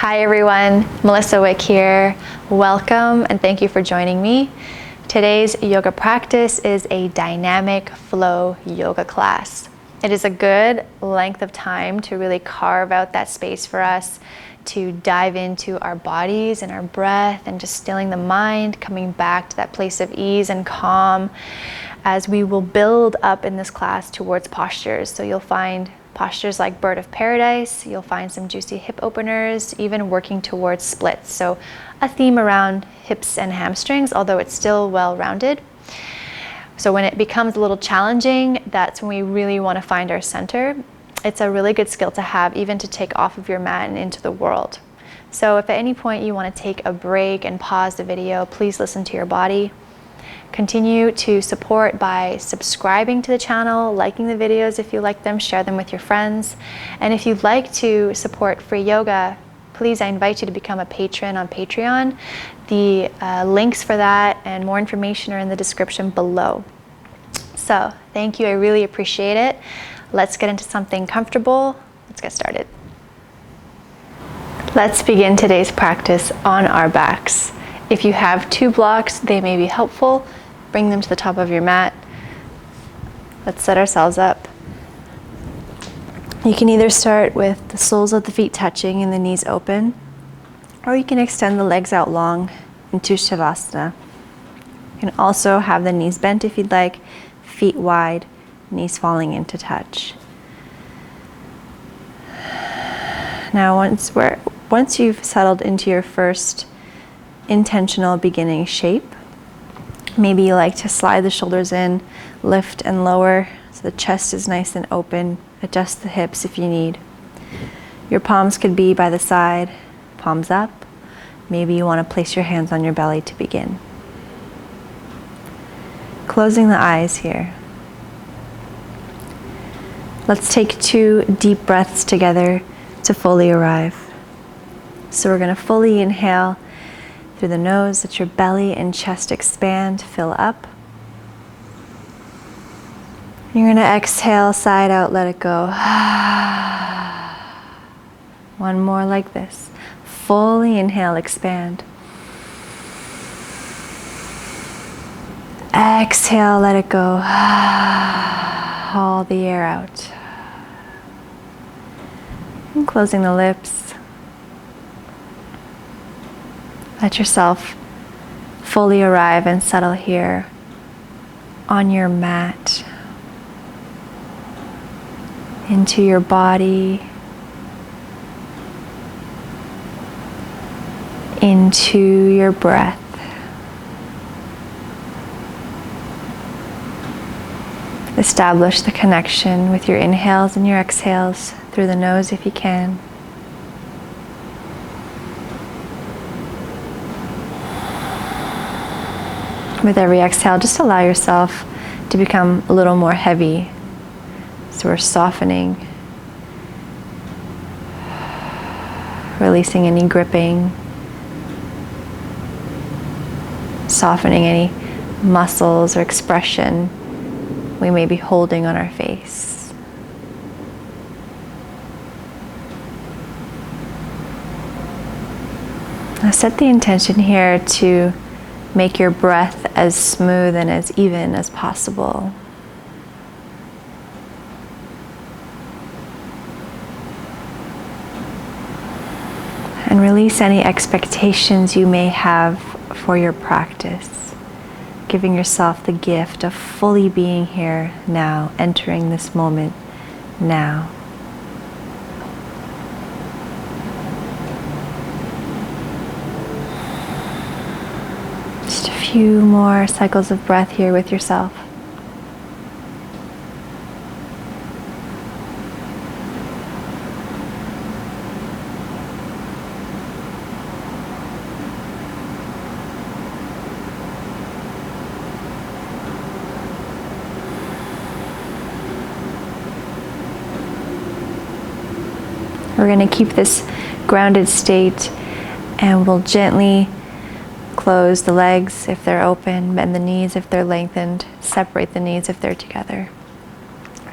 Hi everyone, Melissa Wick here. Welcome and thank you for joining me. Today's yoga practice is a dynamic flow yoga class. It is a good length of time to really carve out that space for us to dive into our bodies and our breath and just stilling the mind, coming back to that place of ease and calm as we will build up in this class towards postures. So you'll find postures like bird of paradise, you'll find some juicy hip openers, even working towards splits. So a theme around hips and hamstrings, although it's still well-rounded. So when it becomes a little challenging, that's when we really want to find our center. It's a really good skill to have, even to take off of your mat and into the world. So if at any point you want to take a break and pause the video, please listen to your body. Continue to support by subscribing to the channel, liking the videos if you like them, share them with your friends. And if you'd like to support free yoga, please, I invite you to become a patron on Patreon. The links for that and more information are in the description below. So thank you, I really appreciate it. Let's get into something comfortable. Let's get started. Let's begin today's practice on our backs. If you have two blocks, they may be helpful. Bring them to the top of your mat. Let's set ourselves up. You can either start with the soles of the feet touching and the knees open, or you can extend the legs out long into Savasana. You can also have the knees bent if you'd like, feet wide, knees falling into touch. Now once you've settled into your first intentional beginning shape, maybe you like to slide the shoulders in, lift and lower so the chest is nice and open. Adjust the hips if you need. Your palms could be by the side, palms up. Maybe you want to place your hands on your belly to begin. Closing the eyes here. Let's take 2 deep breaths together to fully arrive. So we're going to fully inhale through the nose, let your belly and chest expand, fill up. You're going to exhale, side out, let it go. One more like this. Fully inhale, expand. Exhale, let it go. All the air out. And closing the lips. Let yourself fully arrive and settle here on your mat, into your body, into your breath. Establish the connection with your inhales and your exhales through the nose if you can. With every exhale, just allow yourself to become a little more heavy. So we're softening, releasing any gripping, softening any muscles or expression we may be holding on our face. Now set the intention here to make your breath as smooth and as even as possible. And release any expectations you may have for your practice, giving yourself the gift of fully being here now, entering this moment now. Just a few more cycles of breath here with yourself. We're going to keep this grounded state and we'll gently close the legs if they're open, bend the knees if they're lengthened, separate the knees if they're together.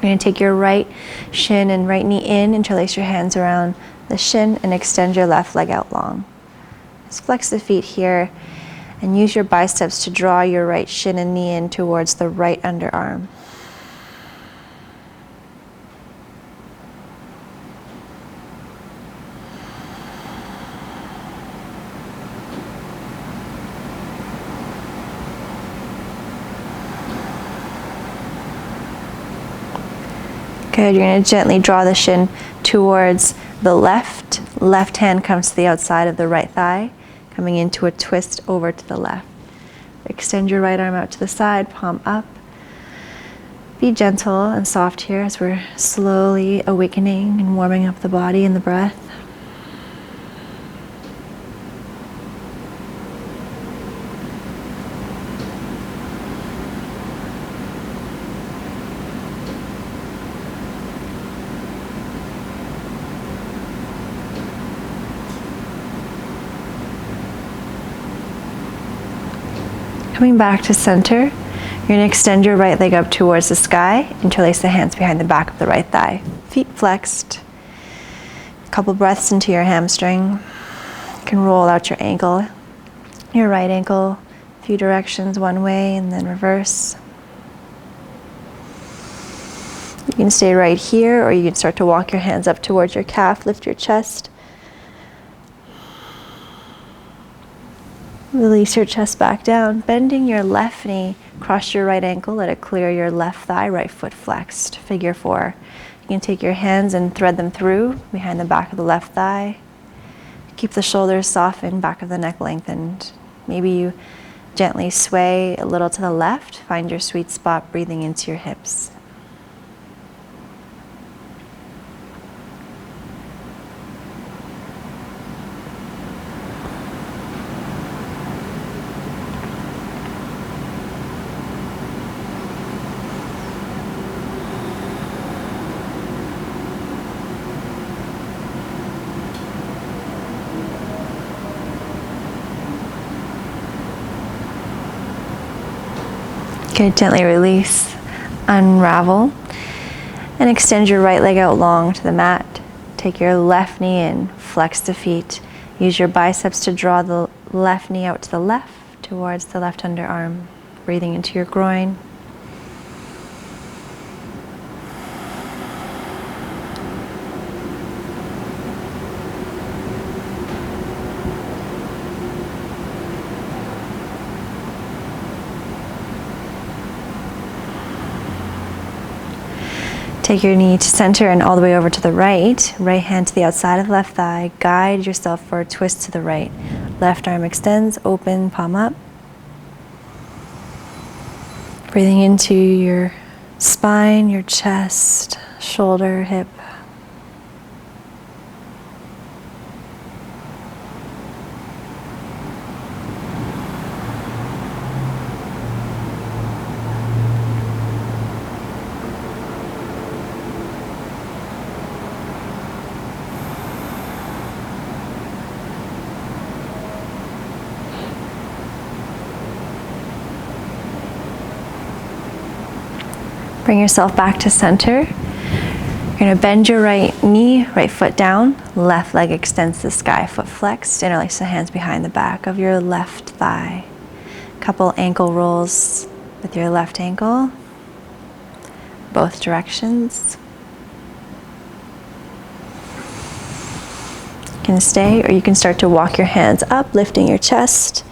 You're going to take your right shin and right knee in, interlace your hands around the shin and extend your left leg out long. Just flex the feet here and use your biceps to draw your right shin and knee in towards the right underarm. Good, you're going to gently draw the shin towards the left. Left hand comes to the outside of the right thigh, coming into a twist over to the left. Extend your right arm out to the side, palm up. Be gentle and soft here as we're slowly awakening and warming up the body and the breath. Coming back to center, you're going to extend your right leg up towards the sky, interlace the hands behind the back of the right thigh. Feet flexed. A couple breaths into your hamstring. You can roll out your ankle, your right ankle, a few directions, one way and then reverse. You can stay right here, or you can start to walk your hands up towards your calf, lift your chest. Release your chest back down, bending your left knee, cross your right ankle, let it clear your left thigh, right foot flexed, figure four. You can take your hands and thread them through behind the back of the left thigh. Keep the shoulders softened, back of the neck lengthened. Maybe you gently sway a little to the left, find your sweet spot, breathing into your hips. Good, gently release, unravel, and extend your right leg out long to the mat. Take your left knee in, flex the feet. Use your biceps to draw the left knee out to the left, towards the left underarm. Breathing into your groin. Take your knee to center and all the way over to the right. Right hand to the outside of the left thigh. Guide yourself for a twist to the right. Left arm extends, open, palm up. Breathing into your spine, your chest, shoulder, hip. Bring yourself back to center. You're going to bend your right knee, right foot down, left leg extends to the sky, foot flexed, interlace the hands behind the back of your left thigh. Couple ankle rolls with your left ankle, both directions. You can stay, or you can start to walk your hands up, lifting your chest.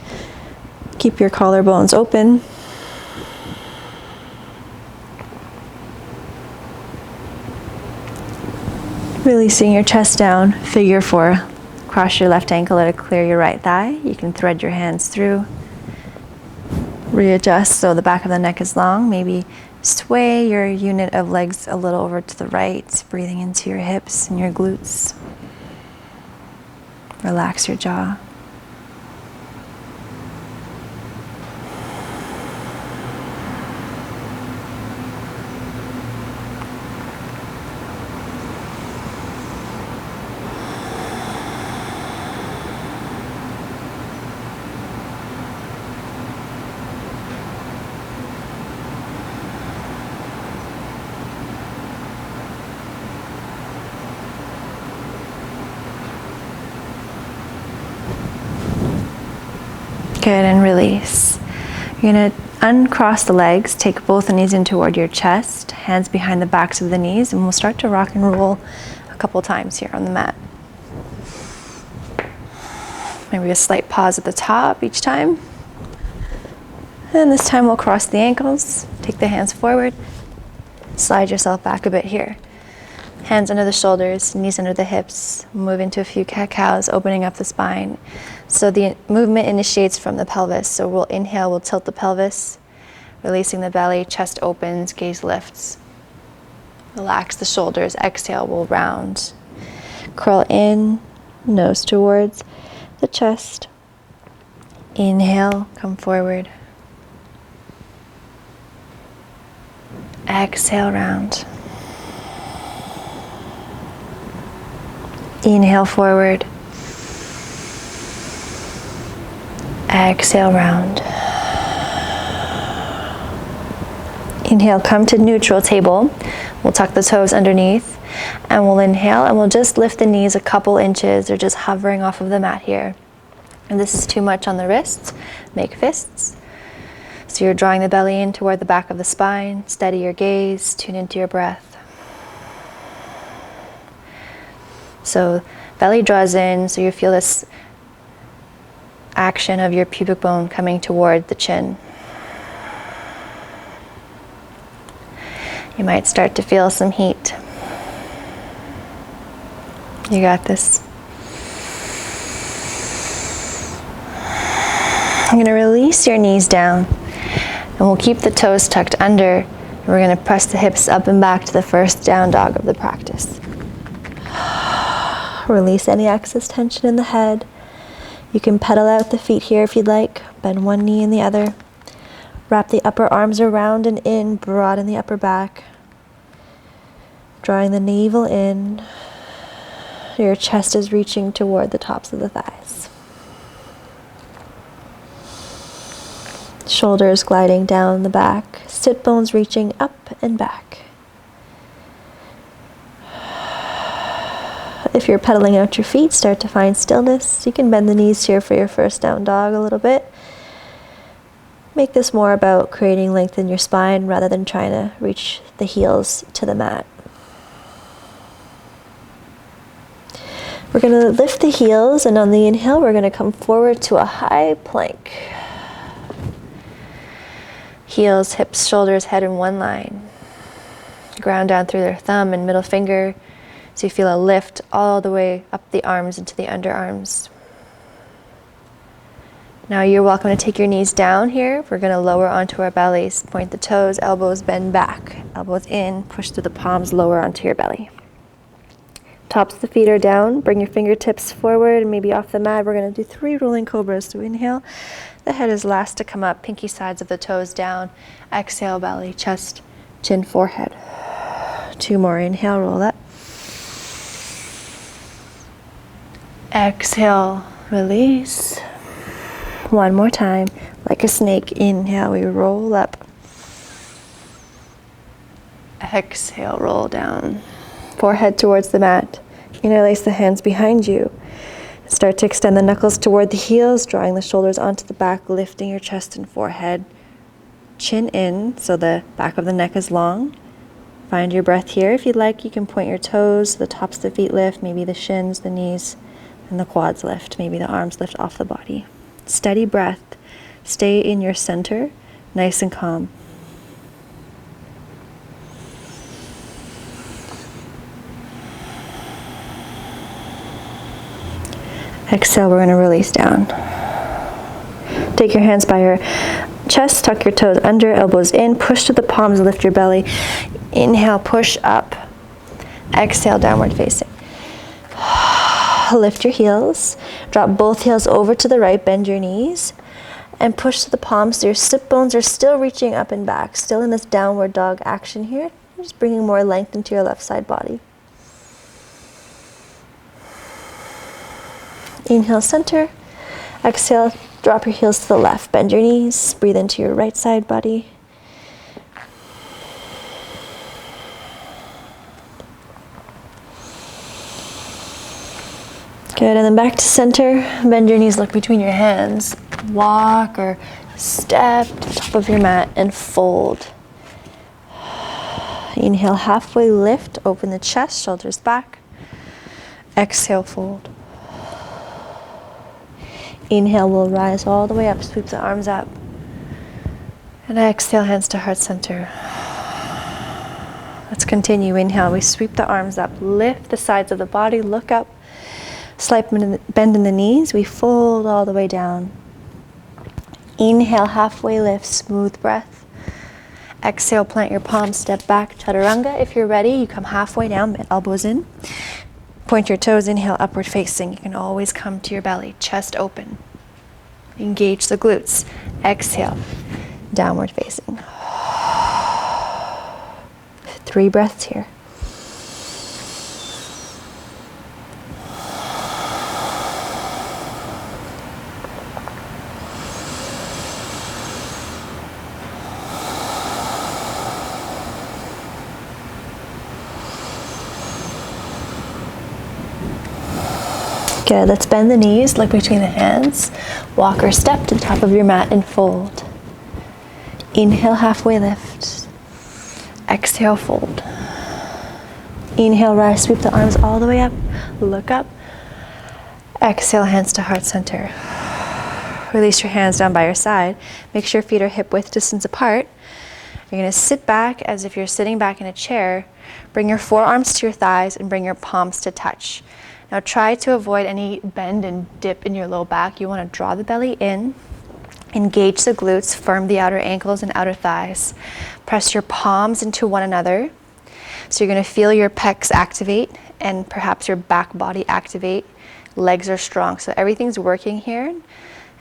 Keep your collarbones open. Releasing your chest down, figure four. Cross your left ankle, let it clear your right thigh. You can thread your hands through. Readjust so the back of the neck is long. Maybe sway your unit of legs a little over to the right, breathing into your hips and your glutes. Relax your jaw. Good, and release. You're gonna uncross the legs, take both the knees in toward your chest, hands behind the backs of the knees, and we'll start to rock and roll a couple times here on the mat. Maybe a slight pause at the top each time. And this time we'll cross the ankles, take the hands forward, slide yourself back a bit here. Hands under the shoulders, knees under the hips, move into a few cat-cows, opening up the spine. So the movement initiates from the pelvis. So we'll inhale, we'll tilt the pelvis, releasing the belly, chest opens, gaze lifts. Relax the shoulders, exhale, we'll round. Curl in, nose towards the chest. Inhale, come forward. Exhale, round. Inhale, forward. Exhale, round. Inhale, come to neutral table. We'll tuck the toes underneath, and we'll inhale, and we'll just lift the knees a couple inches, or just hovering off of the mat here. If this is too much on the wrists, make fists. So you're drawing the belly in toward the back of the spine, steady your gaze, tune into your breath. So belly draws in, so you feel this action of your pubic bone coming toward the chin. You might start to feel some heat. You got this. I'm going to release your knees down, and we'll keep the toes tucked under. And we're going to press the hips up and back to the first down dog of the practice. Release any excess tension in the head. You can pedal out the feet here if you'd like. Bend one knee and the other. Wrap the upper arms around and in, broaden the upper back. Drawing the navel in. Your chest is reaching toward the tops of the thighs. Shoulders gliding down the back. Sit bones reaching up and back. If you're pedaling out your feet, start to find stillness. You can bend the knees here for your first down dog a little bit. Make this more about creating length in your spine rather than trying to reach the heels to the mat. We're going to lift the heels, and on the inhale, we're going to come forward to a high plank. Heels, hips, shoulders, head in one line. Ground down through their thumb and middle finger. So you feel a lift all the way up the arms into the underarms. Now you're welcome to take your knees down here. We're going to lower onto our bellies. Point the toes, elbows bend back. Elbows in, push through the palms, lower onto your belly. Tops of the feet are down. Bring your fingertips forward and maybe off the mat. We're going to do 3 rolling cobras. So inhale, the head is last to come up, pinky sides of the toes down. Exhale, belly, chest, chin, forehead. 2 more. Inhale, roll up. Exhale, release. 1 more time, like a snake. Inhale, we roll up. Exhale, roll down. Forehead towards the mat. Interlace the hands behind you. Start to extend the knuckles toward the heels, drawing the shoulders onto the back, lifting your chest and forehead. Chin in, so the back of the neck is long. Find your breath here. If you'd like, you can point your toes, the tops of the feet lift, maybe the shins, the knees, and the quads lift. Maybe the arms lift off the body. Steady breath. Stay in your center, nice and calm. Exhale, we're going to release down. Take your hands by your chest, tuck your toes under, elbows in, push to the palms, lift your belly. Inhale, push up. Exhale, downward facing. Lift your heels. Drop both heels over to the right, bend your knees, and push to the palms so your sit bones are still reaching up and back, still in this downward dog action here. Just bringing more length into your left side body. Inhale, center. Exhale, drop your heels to the left, bend your knees, breathe into your right side body. Good, and then back to center. Bend your knees, look between your hands. Walk or step to the top of your mat and fold. Inhale, halfway lift, open the chest, shoulders back. Exhale, fold. Inhale, we'll rise all the way up, sweep the arms up. And exhale, hands to heart center. Let's continue. Inhale, we sweep the arms up, lift the sides of the body, look up. Slight bend in the knees, we fold all the way down. Inhale, halfway lift, smooth breath. Exhale, plant your palms, step back, chaturanga. If you're ready, you come halfway down, bend elbows in. Point your toes, inhale, upward facing. You can always come to your belly, chest open. Engage the glutes. Exhale, downward facing. 3 breaths here. Good, let's bend the knees, look between the hands. Walk or step to the top of your mat and fold. Inhale, halfway lift. Exhale, fold. Inhale, rise, sweep the arms all the way up. Look up. Exhale, hands to heart center. Release your hands down by your side. Make sure your feet are hip width distance apart. You're going to sit back as if you're sitting back in a chair. Bring your forearms to your thighs and bring your palms to touch. Now try to avoid any bend and dip in your low back. You want to draw the belly in, engage the glutes, firm the outer ankles and outer thighs. Press your palms into one another. So you're going to feel your pecs activate and perhaps your back body activate. Legs are strong, so everything's working here.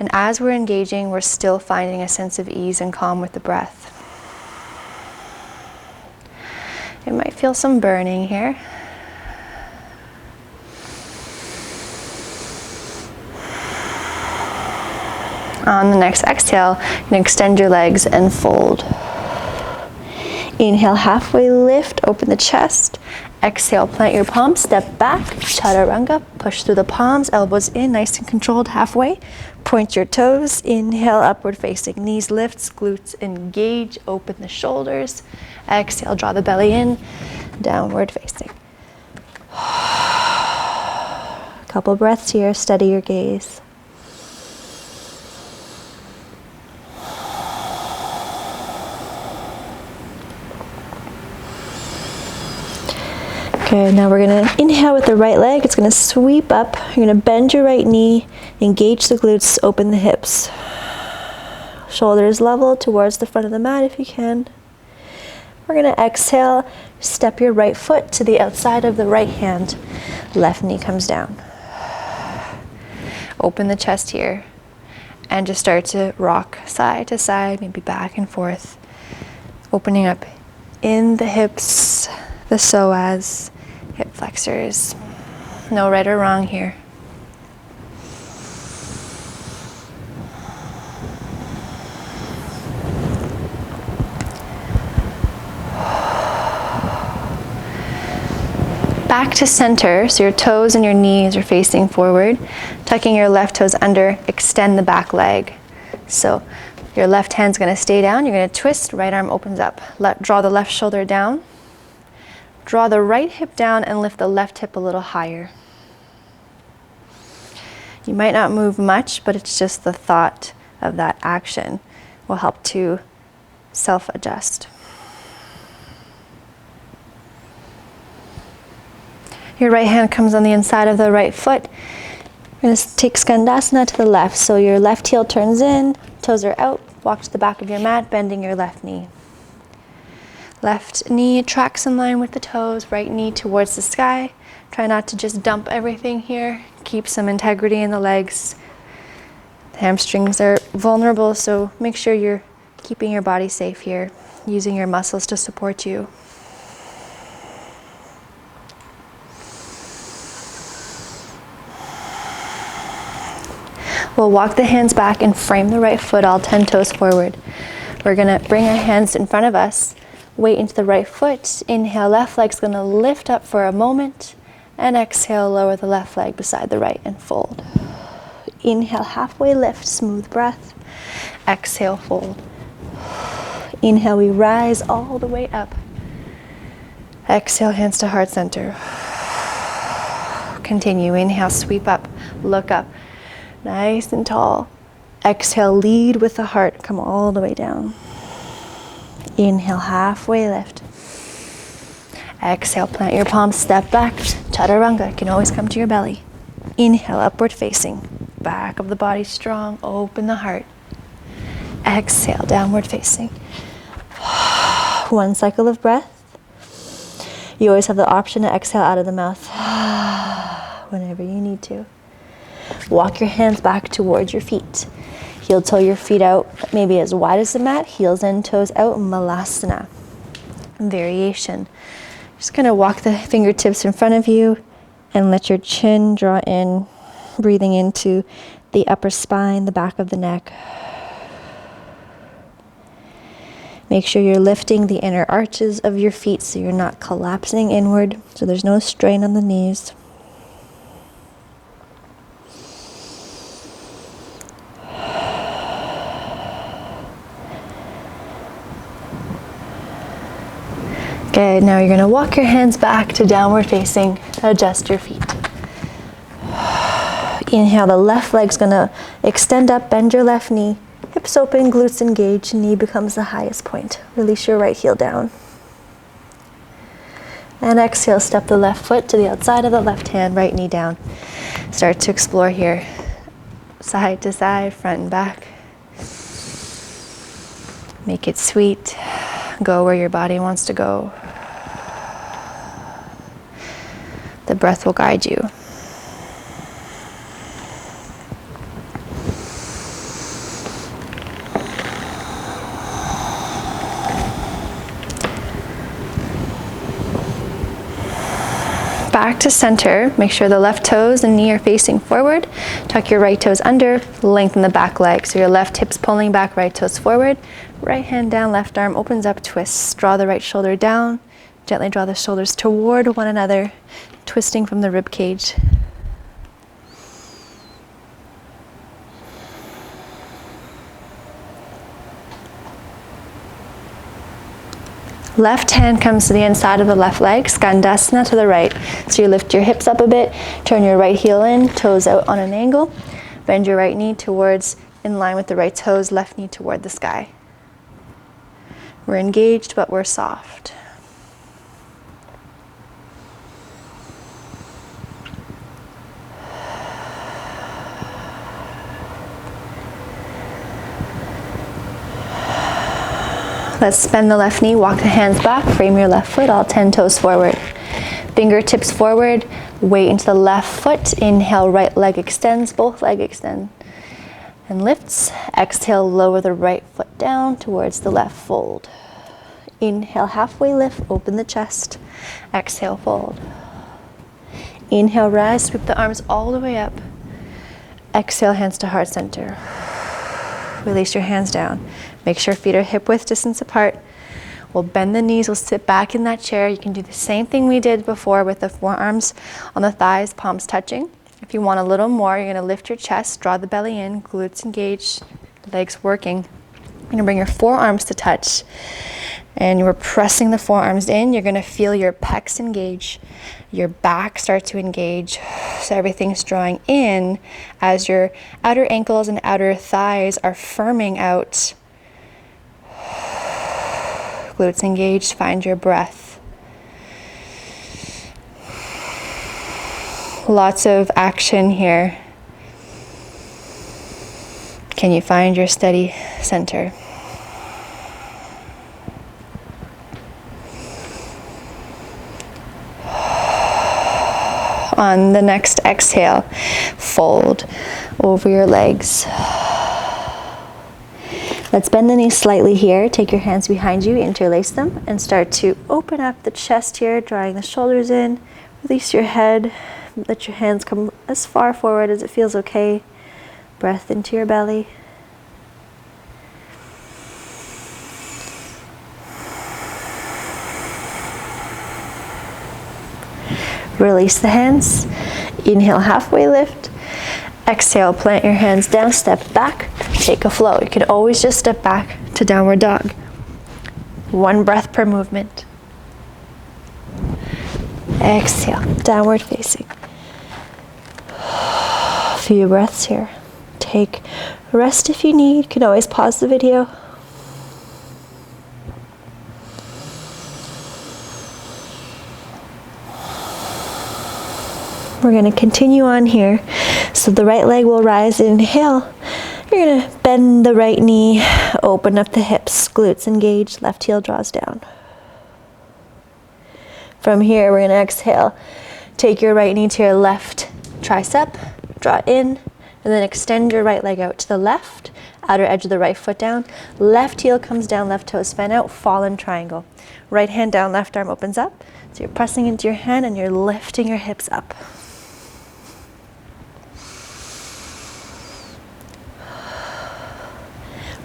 And as we're engaging, we're still finding a sense of ease and calm with the breath. You might feel some burning here. On the next exhale, you can extend your legs and fold. Inhale, halfway lift, open the chest. Exhale, plant your palms, step back, chaturanga, push through the palms, elbows in, nice and controlled halfway. Point your toes, inhale, upward facing, knees lifts, glutes engage, open the shoulders. Exhale, draw the belly in, downward facing. Couple breaths here, steady your gaze. Good, now we're going to inhale with the right leg. It's going to sweep up. You're going to bend your right knee, engage the glutes, open the hips. Shoulders level towards the front of the mat if you can. We're going to exhale, step your right foot to the outside of the right hand. Left knee comes down. Open the chest here and just start to rock side to side, maybe back and forth. Opening up in the hips, the psoas, hip flexors. No right or wrong here. Back to center, so your toes and your knees are facing forward. Tucking your left toes under, extend the back leg. So your left hand's going to stay down. You're going to twist, right arm opens up. Draw the left shoulder down. Draw the right hip down and lift the left hip a little higher. You might not move much, but it's just the thought of that action will help to self-adjust. Your right hand comes on the inside of the right foot. We're going to take Skandasana to the left. So your left heel turns in, toes are out, walk to the back of your mat, bending your left knee. Left knee tracks in line with the toes, right knee towards the sky. Try not to just dump everything here. Keep some integrity in the legs. The hamstrings are vulnerable, so make sure you're keeping your body safe here, using your muscles to support you. We'll walk the hands back and frame the right foot, all 10 toes forward. We're gonna bring our hands in front of us, weight into the right foot. Inhale, left leg's gonna lift up for a moment. And exhale, lower the left leg beside the right and fold. Inhale, halfway lift, smooth breath. Exhale, fold. Inhale, we rise all the way up. Exhale, hands to heart center. Continue, inhale, sweep up, look up, nice and tall. Exhale, lead with the heart, come all the way down. Inhale, halfway lift. Exhale, plant your palms, step back, chaturanga, can always come to your belly. Inhale, upward facing, back of the body strong, open the heart. Exhale, downward facing. One cycle of breath. You always have the option to exhale out of the mouth whenever you need to. Walk your hands back towards your feet. Heel toe your feet out, maybe as wide as the mat, heels and toes out, Malasana. Variation. Just gonna walk the fingertips in front of you and let your chin draw in, breathing into the upper spine, the back of the neck. Make sure you're lifting the inner arches of your feet so you're not collapsing inward, so there's no strain on the knees. Good, now you're gonna walk your hands back to downward facing, adjust your feet. Inhale, the left leg's gonna extend up, bend your left knee. Hips open, glutes engaged, knee becomes the highest point. Release your right heel down. And exhale, step the left foot to the outside of the left hand, right knee down. Start to explore here. Side to side, front and back. Make it sweet. Go where your body wants to go. The breath will guide you. Back to center, make sure the left toes and knee are facing forward. Tuck your right toes under, lengthen the back leg. So your left hip's pulling back, right toes forward. Right hand down, left arm opens up, twists. Draw the right shoulder down. Gently draw the shoulders toward one another, twisting from the rib cage. Left hand comes to the inside of the left leg, Skandasana to the right. So you lift your hips up a bit, turn your right heel in, toes out on an angle. Bend your right knee towards, in line with the right toes, left knee toward the sky. We're engaged, but we're soft. Let's bend the left knee, walk the hands back, frame your left foot, all 10 toes forward. Fingertips forward, weight into the left foot. Inhale, right leg extends, both legs extend and lifts. Exhale, lower the right foot down towards the left fold. Inhale, halfway lift, open the chest. Exhale, fold. Inhale, rise, sweep the arms all the way up. Exhale, hands to heart center. Release your hands down. Make sure feet are hip width distance apart. We'll bend the knees, we'll sit back in that chair. You can do the same thing we did before with the forearms on the thighs, palms touching. If you want a little more, you're gonna lift your chest, draw the belly in, glutes engaged, legs working. You're gonna bring your forearms to touch. And you're pressing the forearms in. You're gonna feel your pecs engage, your back start to engage. So everything's drawing in as your outer ankles and outer thighs are firming out. Glutes engaged, find your breath. Lots of action here. Can you find your steady center? On the next exhale, fold over your legs. Let's bend the knees slightly here. Take your hands behind you, interlace them, and start to open up the chest here, drawing the shoulders in. Release your head. Let your hands come as far forward as it feels okay. Breath into your belly. Release the hands. Inhale, halfway lift. Exhale, plant your hands down, step back, take a flow. You can always just step back to downward dog. 1 breath per movement. Exhale, downward facing. A few breaths here. Take rest if you need. You can always pause the video. We're going to continue on here. So the right leg will rise. Inhale. You're going to bend the right knee, open up the hips, glutes engaged, left heel draws down. From here, we're going to exhale. Take your right knee to your left tricep, draw in, and then extend your right leg out to the left, outer edge of the right foot down. Left heel comes down, left toes fan out, fallen triangle. Right hand down, left arm opens up. So you're pressing into your hand and you're lifting your hips up.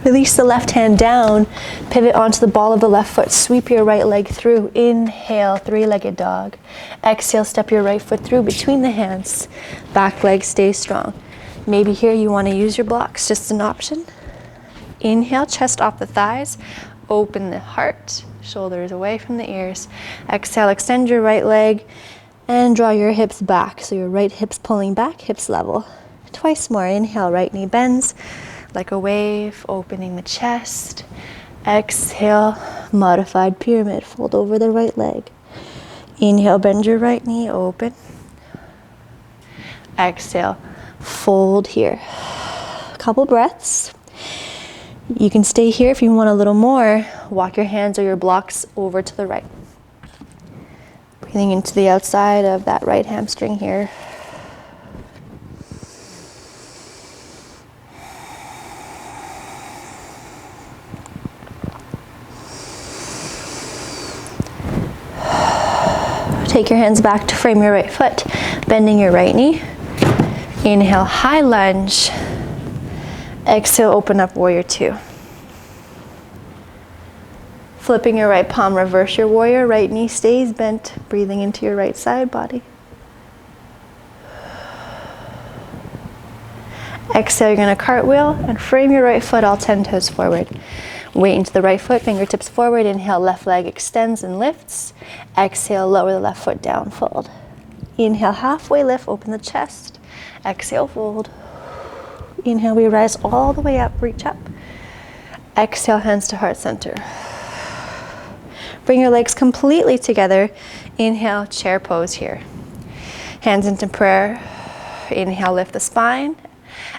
Release the left hand down, pivot onto the ball of the left foot, sweep your right leg through. Inhale, 3-legged dog. Exhale, step your right foot through between the hands. Back leg stays strong. Maybe here you want to use your blocks, just an option. Inhale, chest off the thighs, open the heart, shoulders away from the ears. Exhale, extend your right leg and draw your hips back. So your right hip's pulling back, hips level. Twice more. Inhale, right knee bends like a wave, opening the chest. Exhale, modified pyramid, fold over the right leg. Inhale, bend your right knee, open. Exhale, fold here. A couple breaths. You can stay here if you want a little more. Walk your hands or your blocks over to the right. Breathing into the outside of that right hamstring here. Take your hands back to frame your right foot, bending your right knee. Inhale, high lunge. Exhale, open up, warrior 2. Flipping your right palm, reverse your warrior. Right knee stays bent, breathing into your right side body. Exhale, you're going to cartwheel and frame your right foot all 10 toes forward. Weight into the right foot, fingertips forward. Inhale, left leg extends and lifts. Exhale, lower the left foot down, fold. Inhale, halfway lift, open the chest. Exhale, fold. Inhale, we rise all the way up, reach up. Exhale, hands to heart center. Bring your legs completely together. Inhale, chair pose here. Hands into prayer. Inhale, lift the spine.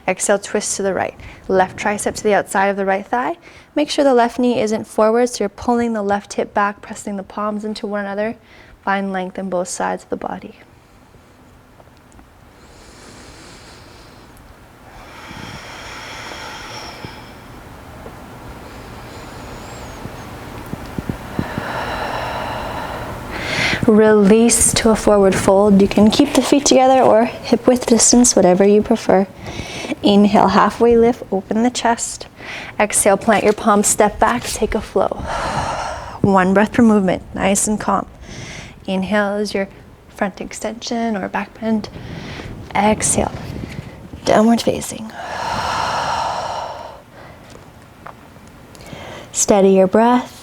Exhale, twist to the right. Left tricep to the outside of the right thigh. Make sure the left knee isn't forward, so you're pulling the left hip back, pressing the palms into one another. Find length in both sides of the body. Release to a forward fold. You can keep the feet together or hip width distance, whatever you prefer. Inhale, halfway lift, open the chest. Exhale, plant your palms, step back, take a flow. 1 breath per movement, nice and calm. Inhale is your front extension or back bend. Exhale, downward facing. Steady your breath.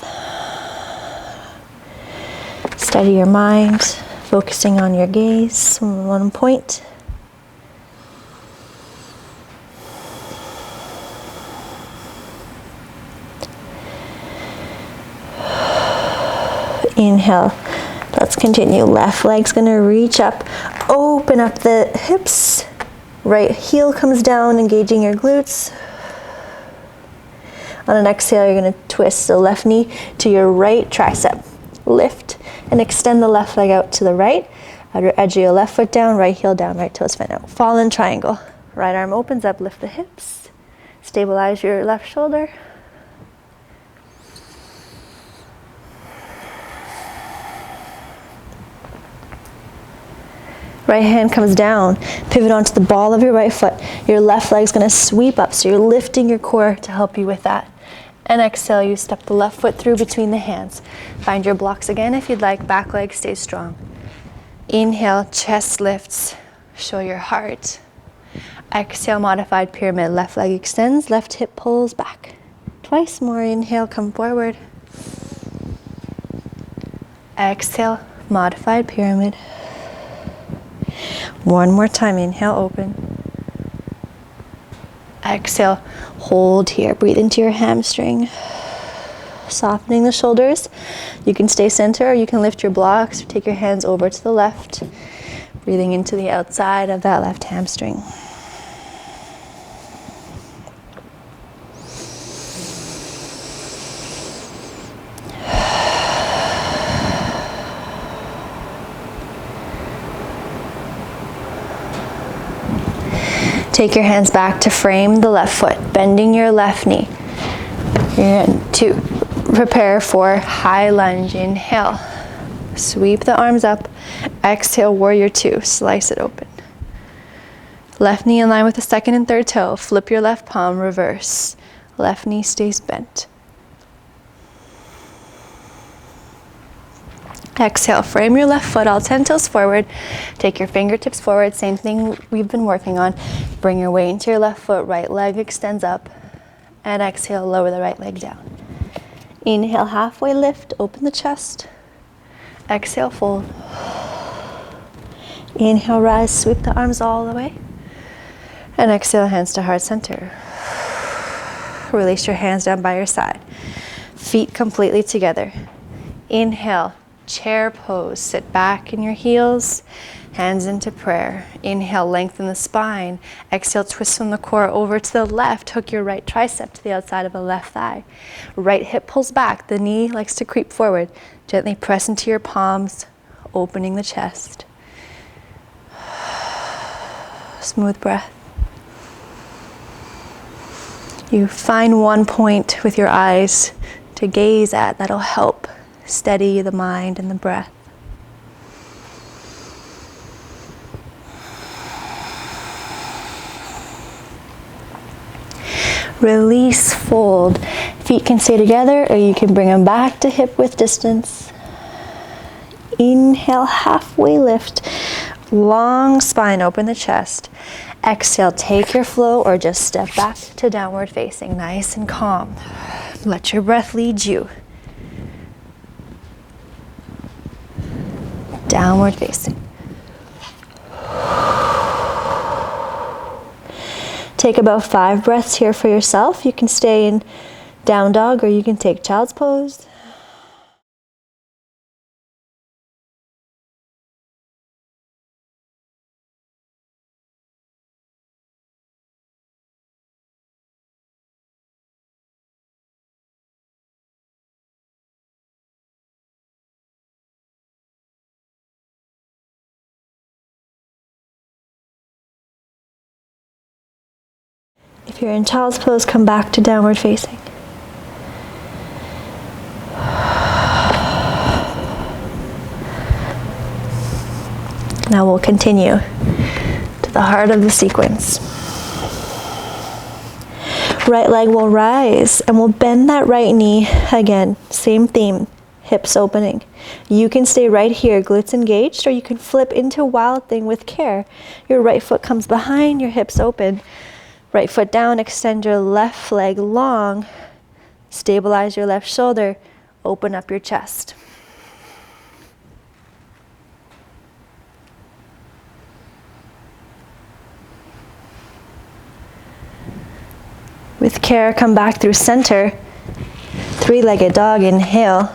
Steady your mind, focusing on your gaze, 1 point. Inhale. Let's continue. Left leg's going to reach up, open up the hips. Right heel comes down, engaging your glutes. On an exhale, you're going to twist the left knee to your right tricep. Lift and extend the left leg out to the right. Outer edge of your left foot down, right heel down, right toes fan out. Fallen triangle. Right arm opens up, lift the hips. Stabilize your left shoulder. Right hand comes down, pivot onto the ball of your right foot. Your left leg's gonna sweep up, so you're lifting your core to help you with that. And exhale, you step the left foot through between the hands. Find your blocks again if you'd like, back leg stays strong. Inhale, chest lifts, show your heart. Exhale, modified pyramid, left leg extends, left hip pulls back. Twice more, inhale, come forward. Exhale, modified pyramid. One more time, inhale, open. Exhale, hold here, breathe into your hamstring. Softening the shoulders. You can stay center or you can lift your blocks or take your hands over to the left. Breathing into the outside of that left hamstring. Take your hands back to frame the left foot, bending your left knee. You're going to prepare for high lunge. Inhale, sweep the arms up. Exhale, warrior two, slice it open. Left knee in line with the second and third toe. Flip your left palm, reverse. Left knee stays bent. Exhale, frame your left foot all 10 toes forward. Take your fingertips forward, same thing we've been working on. Bring your weight into your left foot, right leg extends up. And exhale, lower the right leg down. Inhale, halfway lift, open the chest. Exhale, fold. Inhale, rise, sweep the arms all the way. And exhale, hands to heart center. Release your hands down by your side. Feet completely together. Inhale, chair pose. Sit back in your heels, hands into prayer. Inhale, lengthen the spine. Exhale, twist from the core over to the left. Hook your right tricep to the outside of the left thigh. Right hip pulls back. The knee likes to creep forward. Gently press into your palms, opening the chest. Smooth breath. You find one point with your eyes to gaze at that'll help steady the mind and the breath. Release, fold. Feet can stay together or you can bring them back to hip width distance. Inhale, halfway lift. Long spine, open the chest. Exhale, take your flow or just step back to downward facing, nice and calm. Let your breath lead you. Downward facing. Take about 5 breaths here for yourself. You can stay in down dog or you can take child's pose. If you're in child's pose, come back to downward facing. Now we'll continue to the heart of the sequence. Right leg will rise and we'll bend that right knee again. Same theme, hips opening. You can stay right here, glutes engaged, or you can flip into Wild Thing with care. Your right foot comes behind, your hips open. Right foot down, extend your left leg long, stabilize your left shoulder, open up your chest. With care, come back through center, 3-legged dog, inhale.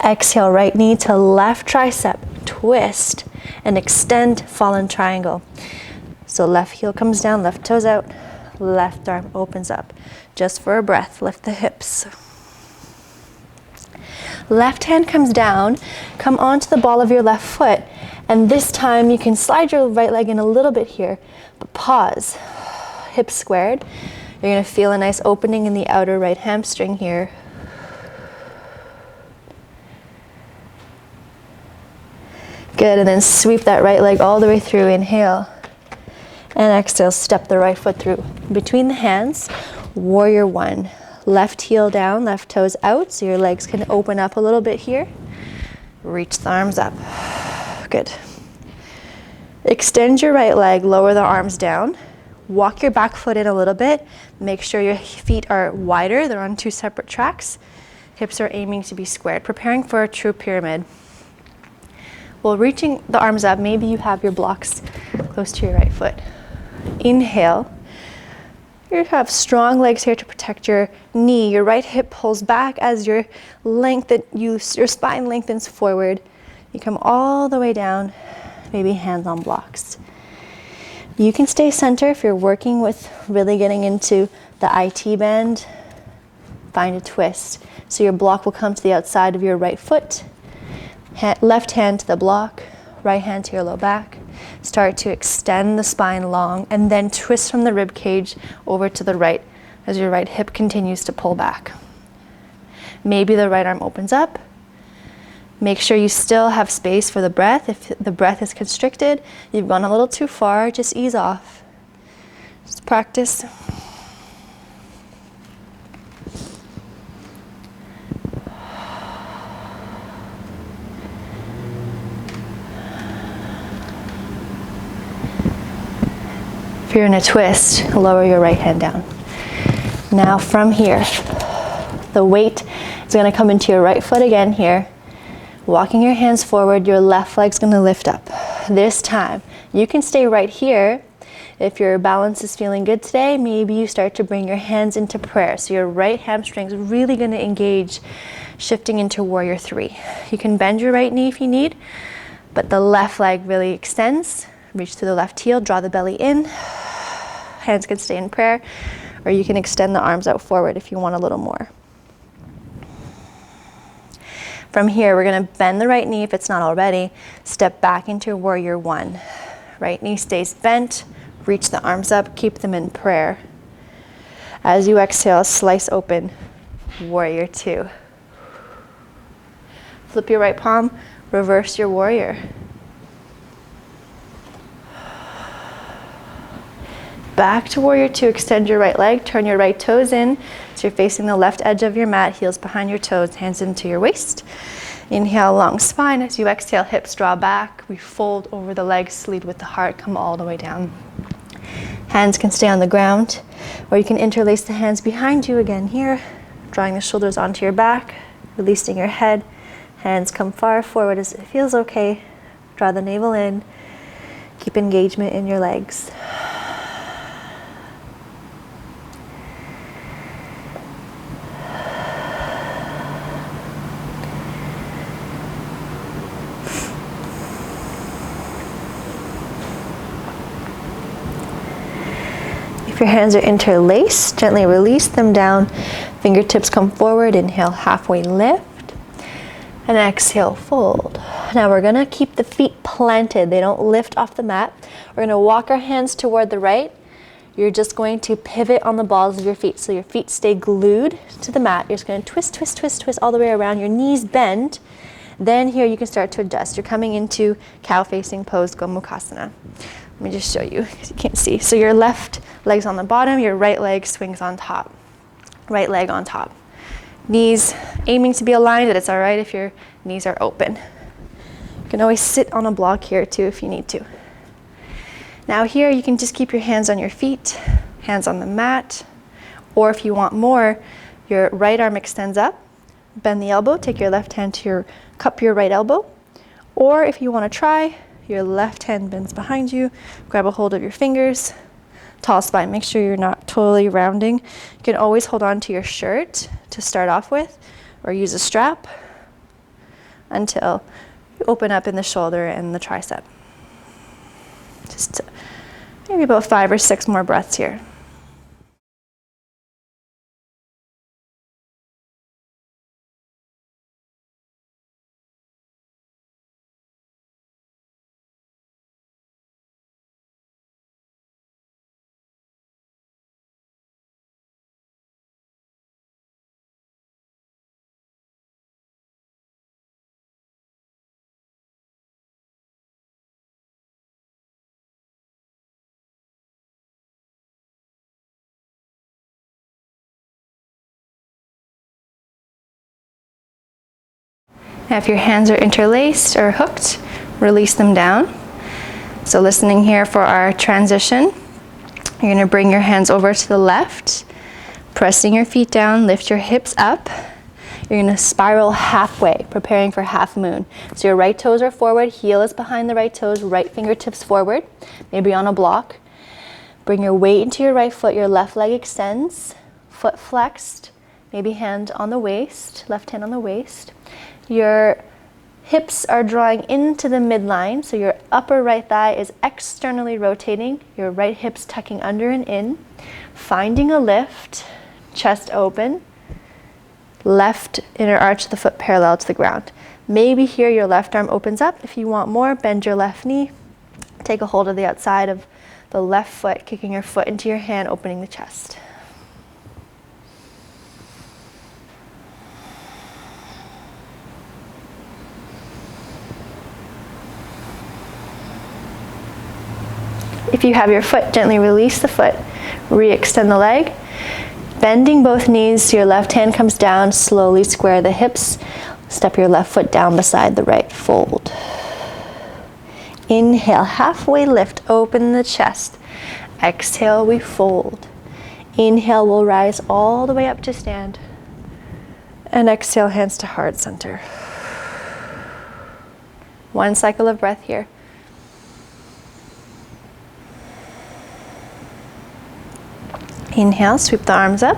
Exhale, right knee to left tricep, twist, and extend, fallen triangle. So left heel comes down, left toes out, left arm opens up. Just for a breath, lift the hips. Left hand comes down, come onto the ball of your left foot, and this time you can slide your right leg in a little bit here, but pause. Hips squared. You're going to feel a nice opening in the outer right hamstring here. Good, and then sweep that right leg all the way through, inhale. And exhale, step the right foot through. Between the hands, warrior one. Left heel down, left toes out, so your legs can open up a little bit here. Reach the arms up. Good. Extend your right leg, lower the arms down. Walk your back foot in a little bit. Make sure your feet are wider. They're on two separate tracks. Hips are aiming to be squared, preparing for a true pyramid. While reaching the arms up, maybe you have your blocks close to your right foot. Inhale. You have strong legs here to protect your knee. Your right hip pulls back as your spine lengthens forward. You come all the way down, maybe hands on blocks. You can stay center if you're working with really getting into the IT bend. Find a twist. So your block will come to the outside of your right foot. Left hand to the block, right hand to your low back. Start to extend the spine long and then twist from the rib cage over to the right as your right hip continues to pull back. Maybe the right arm opens up. Make sure you still have space for the breath. If the breath is constricted, you've gone a little too far, just ease off. Just practice. If you're in a twist, lower your right hand down. Now from here, the weight is going to come into your right foot again here. Walking your hands forward, your left leg's going to lift up. This time, you can stay right here. If your balance is feeling good today, maybe you start to bring your hands into prayer. So your right hamstring is really going to engage, shifting into warrior three. You can bend your right knee if you need, but the left leg really extends. Reach through the left heel, draw the belly in. Hands can stay in prayer, or you can extend the arms out forward if you want a little more. From here, we're going to bend the right knee if it's not already. Step back into warrior one. Right knee stays bent. Reach the arms up, keep them in prayer. As you exhale, slice open, warrior two. Flip your right palm, reverse your warrior. Back to warrior two, extend your right leg, turn your right toes in so you're facing the left edge of your mat, heels behind your toes, hands into your waist. Inhale, long spine. As you exhale, hips draw back. We fold over the legs, lead with the heart, come all the way down. Hands can stay on the ground, or you can interlace the hands behind you again here, drawing the shoulders onto your back, releasing your head. Hands come far forward as it feels okay. Draw the navel in. Keep engagement in your legs. If your hands are interlaced, gently release them down. Fingertips come forward. Inhale, halfway lift. And exhale, fold. Now we're gonna keep the feet planted. They don't lift off the mat. We're gonna walk our hands toward the right. You're just going to pivot on the balls of your feet. So your feet stay glued to the mat. You're just gonna twist, twist, twist, twist all the way around. Your knees bend. Then here you can start to adjust. You're coming into cow facing pose, Gomukhasana. Let me just show you because you can't see. So your left leg's on the bottom, your right leg swings on top. Right leg on top. Knees aiming to be aligned, but it's all right if your knees are open. You can always sit on a block here too if you need to. Now here you can just keep your hands on your feet, hands on the mat, or if you want more, your right arm extends up, bend the elbow, take your left hand to cup your right elbow, or if you want to try, your left hand bends behind you, grab a hold of your fingers, tall spine, make sure you're not totally rounding. You can always hold on to your shirt to start off with, or use a strap until you open up in the shoulder and the tricep. Just maybe about 5 or 6 more breaths here. Now if your hands are interlaced or hooked, release them down. So listening here for our transition, you're gonna bring your hands over to the left, pressing your feet down, lift your hips up. You're gonna spiral halfway, preparing for half moon. So your right toes are forward, heel is behind the right toes, right fingertips forward, maybe on a block. Bring your weight into your right foot, your left leg extends, foot flexed, maybe hand on the waist, left hand on the waist. Your hips are drawing into the midline, so your upper right thigh is externally rotating, your right hip's tucking under and in, finding a lift, chest open, left inner arch of the foot parallel to the ground. Maybe here your left arm opens up. If you want more, bend your left knee, take a hold of the outside of the left foot, kicking your foot into your hand, opening the chest. If you have your foot, gently release the foot, re-extend the leg. Bending both knees, your left hand comes down, slowly square the hips, step your left foot down beside the right, fold. Inhale, halfway lift, open the chest. Exhale, we fold. Inhale, we'll rise all the way up to stand. And exhale, hands to heart center. One cycle of breath here. Inhale, sweep the arms up.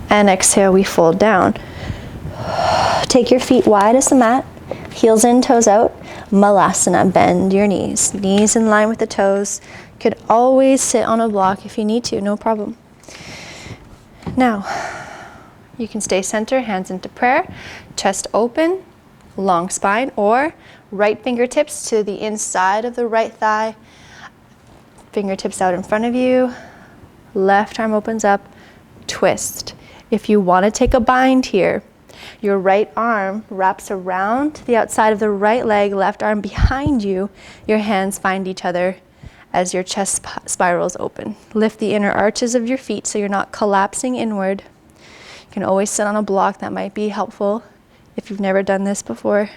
And exhale, we fold down. Take your feet wide as the mat, heels in, toes out. Malasana, bend your knees. Knees in line with the toes. You could always sit on a block if you need to, no problem. Now, you can stay center, hands into prayer, chest open, long spine, or right fingertips to the inside of the right thigh, fingertips out in front of you, left arm opens up, twist. If you want to take a bind here, your right arm wraps around the outside of the right leg, left arm behind you. Your hands find each other as your chest spirals open. Lift the inner arches of your feet so you're not collapsing inward. You can always sit on a block. That might be helpful if you've never done this before.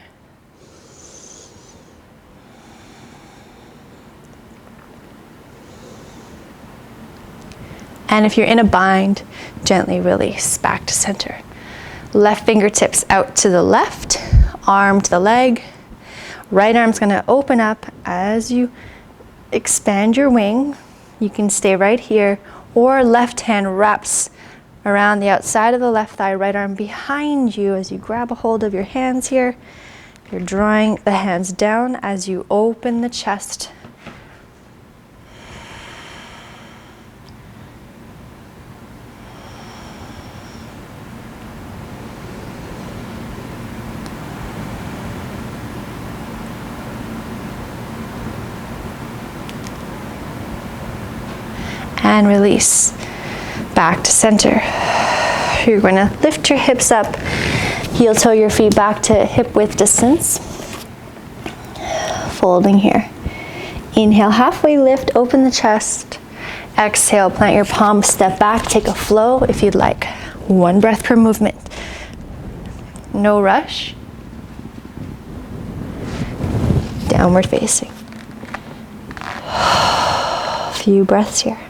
And if you're in a bind, gently release back to center. Left fingertips out to the left, arm to the leg. Right arm's gonna open up as you expand your wing. You can stay right here, or left hand wraps around the outside of the left thigh, right arm behind you as you grab a hold of your hands here. You're drawing the hands down as you open the chest. And release back to center. You're going to lift your hips up, heel toe your feet back to hip width distance. Folding here. Inhale, halfway lift, open the chest. Exhale, plant your palms, step back, take a flow if you'd like. One breath per movement. No rush. Downward facing. A few breaths here.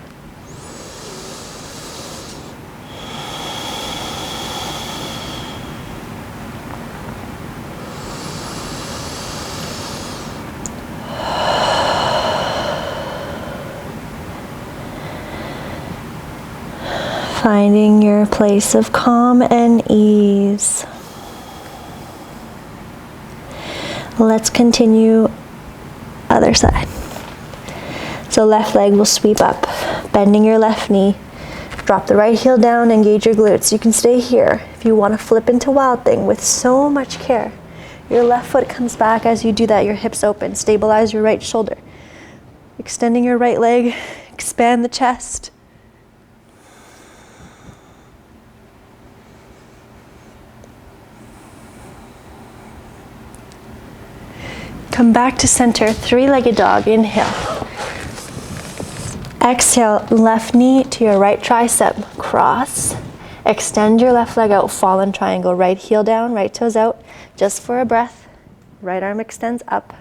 Finding your place of calm and ease. Let's continue other side. So left leg will sweep up, bending your left knee. Drop the right heel down, engage your glutes. You can stay here if you want to flip into Wild Thing with so much care. Your left foot comes back as you do that, your hips open. Stabilize your right shoulder. Extending your right leg, expand the chest. Come back to center, three-legged dog, inhale. Exhale, left knee to your right tricep, cross. Extend your left leg out, fallen triangle, right heel down, right toes out, just for a breath. Right arm extends up.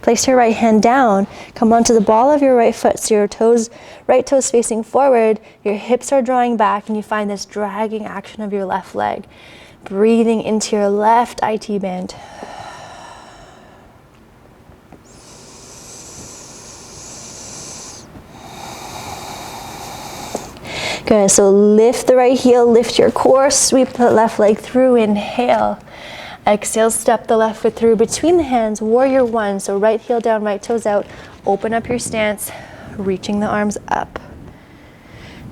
Place your right hand down. Come onto the ball of your right foot, so your toes, right toes facing forward, your hips are drawing back, and you find this dragging action of your left leg. Breathing into your left IT band. Good, so lift the right heel, lift your core, sweep the left leg through, inhale. Exhale, step the left foot through between the hands, warrior one. So right heel down, right toes out. Open up your stance, reaching the arms up.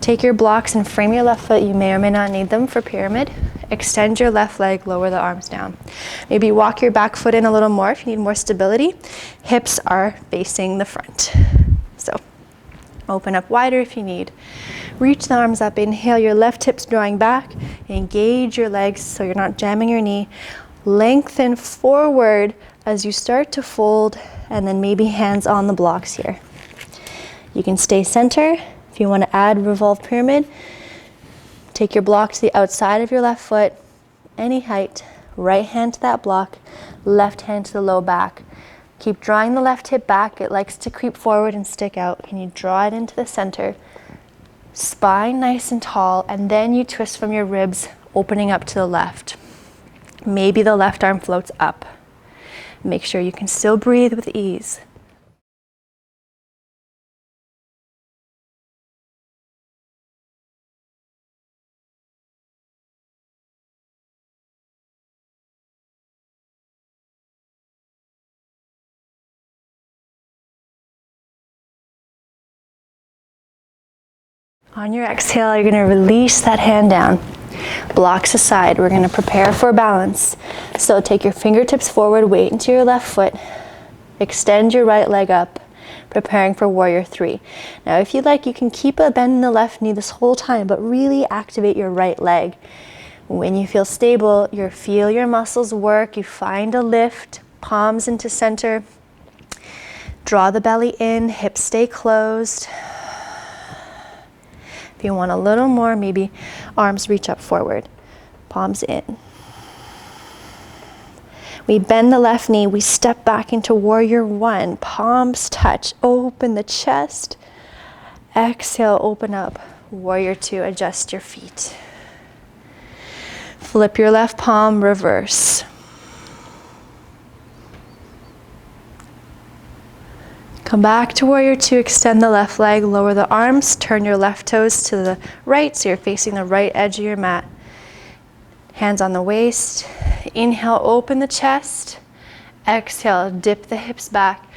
Take your blocks and frame your left foot. You may or may not need them for pyramid. Extend your left leg, lower the arms down. Maybe walk your back foot in a little more if you need more stability. Hips are facing the front. So open up wider if you need. Reach the arms up, inhale, your left hips drawing back. Engage your legs so you're not jamming your knee. Lengthen forward as you start to fold, and then maybe hands on the blocks here. You can stay center. If you want to add revolved pyramid, take your block to the outside of your left foot, any height, right hand to that block, left hand to the low back. Keep drawing the left hip back. It likes to creep forward and stick out. Can you draw it into the center? Spine nice and tall, and then you twist from your ribs, opening up to the left. Maybe the left arm floats up. Make sure you can still breathe with ease. On your exhale, you're going to release that hand down. Blocks aside. We're going to prepare for balance. So take your fingertips forward, weight into your left foot. Extend your right leg up, preparing for warrior three. Now, if you'd like, you can keep a bend in the left knee this whole time, but really activate your right leg. When you feel stable, you feel your muscles work. You find a lift, palms into center. Draw the belly in, hips stay closed. If you want a little more, maybe arms reach up forward, palms in. We bend the left knee, we step back into warrior one, palms touch, open the chest. Exhale, open up, warrior two, adjust your feet. Flip your left palm, reverse. Come back to warrior two, extend the left leg, lower the arms, turn your left toes to the right so you're facing the right edge of your mat. Hands on the waist. Inhale, open the chest. Exhale, dip the hips back,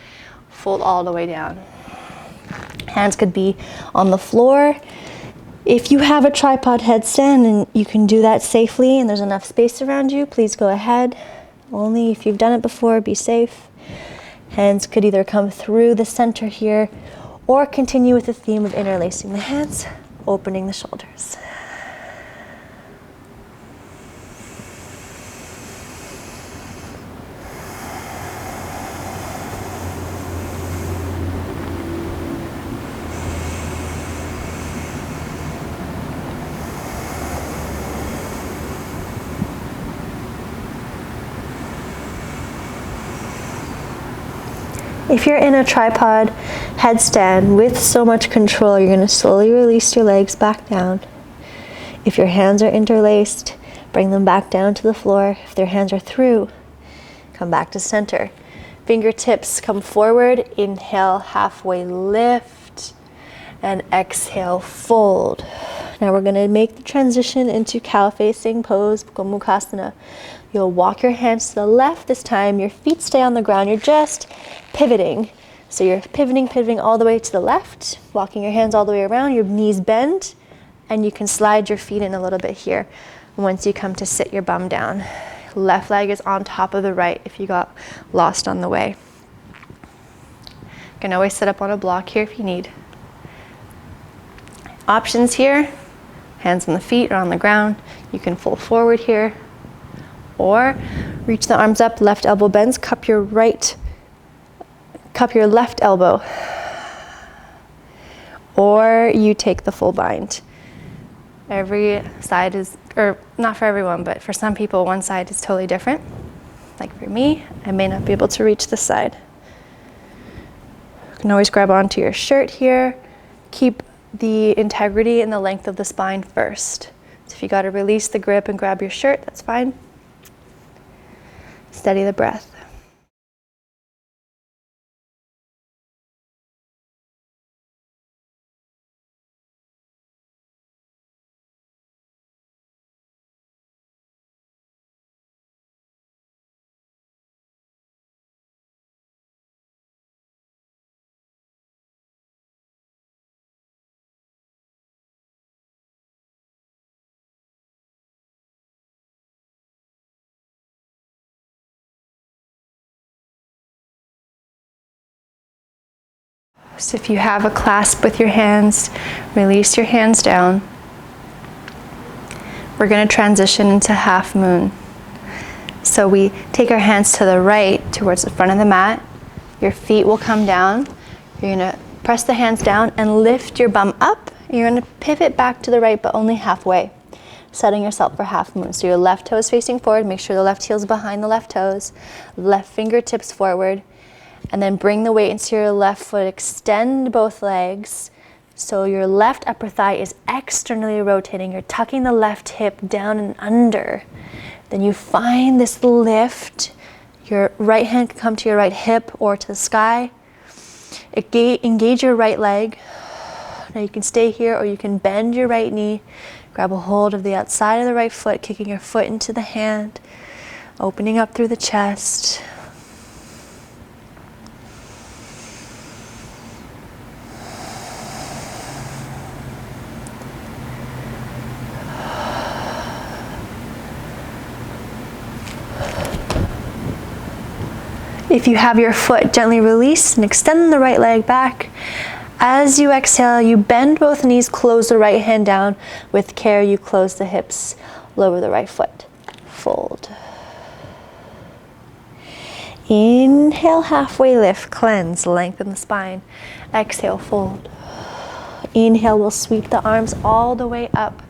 fold all the way down. Hands could be on the floor. If you have a tripod headstand and you can do that safely and there's enough space around you, please go ahead. Only if you've done it before, be safe. Hands could either come through the center here or continue with the theme of interlacing the hands, opening the shoulders. If you're in a tripod headstand with so much control, you're going to slowly release your legs back down. If your hands are interlaced, bring them back down to the floor. If their hands are through, come back to center. Fingertips come forward, inhale, halfway lift, and exhale, fold. Now we're going to make the transition into cow-facing pose, Gomukhasana. You'll walk your hands to the left this time. Your feet stay on the ground. You're just pivoting. So you're pivoting all the way to the left, walking your hands all the way around. Your knees bend, and you can slide your feet in a little bit here once you come to sit your bum down. Left leg is on top of the right if you got lost on the way. You can always sit up on a block here if you need. Options here, hands on the feet or on the ground. You can fold forward here, or reach the arms up, left elbow bends, cup your left elbow. Or you take the full bind. Every side is, or not for everyone, but for some people, one side is totally different. Like for me, I may not be able to reach this side. can always grab onto your shirt here. Keep the integrity and the length of the spine first. So if you got to release the grip and grab your shirt, that's fine. Steady the breath. So if you have a clasp with your hands, release your hands down. We're going to transition into half moon. So we take our hands to the right towards the front of the mat. Your feet will come down. You're going to press the hands down and lift your bum up. You're going to pivot back to the right, but only halfway, setting yourself for half moon. So your left toe is facing forward. Make sure the left heel is behind the left toes. Left fingertips forward. And then bring the weight into your left foot. Extend both legs. So your left upper thigh is externally rotating. You're tucking the left hip down and under. Then you find this lift. Your right hand can come to your right hip or to the sky. Engage your right leg. Now you can stay here or you can bend your right knee. Grab a hold of the outside of the right foot, kicking your foot into the hand. Opening up through the chest. If you have your foot, gently release and extend the right leg back. As you exhale, you bend both knees, close the right hand down. With care, you close the hips, lower the right foot. Fold. Inhale, halfway lift, cleanse, lengthen the spine. Exhale, fold. Inhale, we'll sweep the arms all the way up.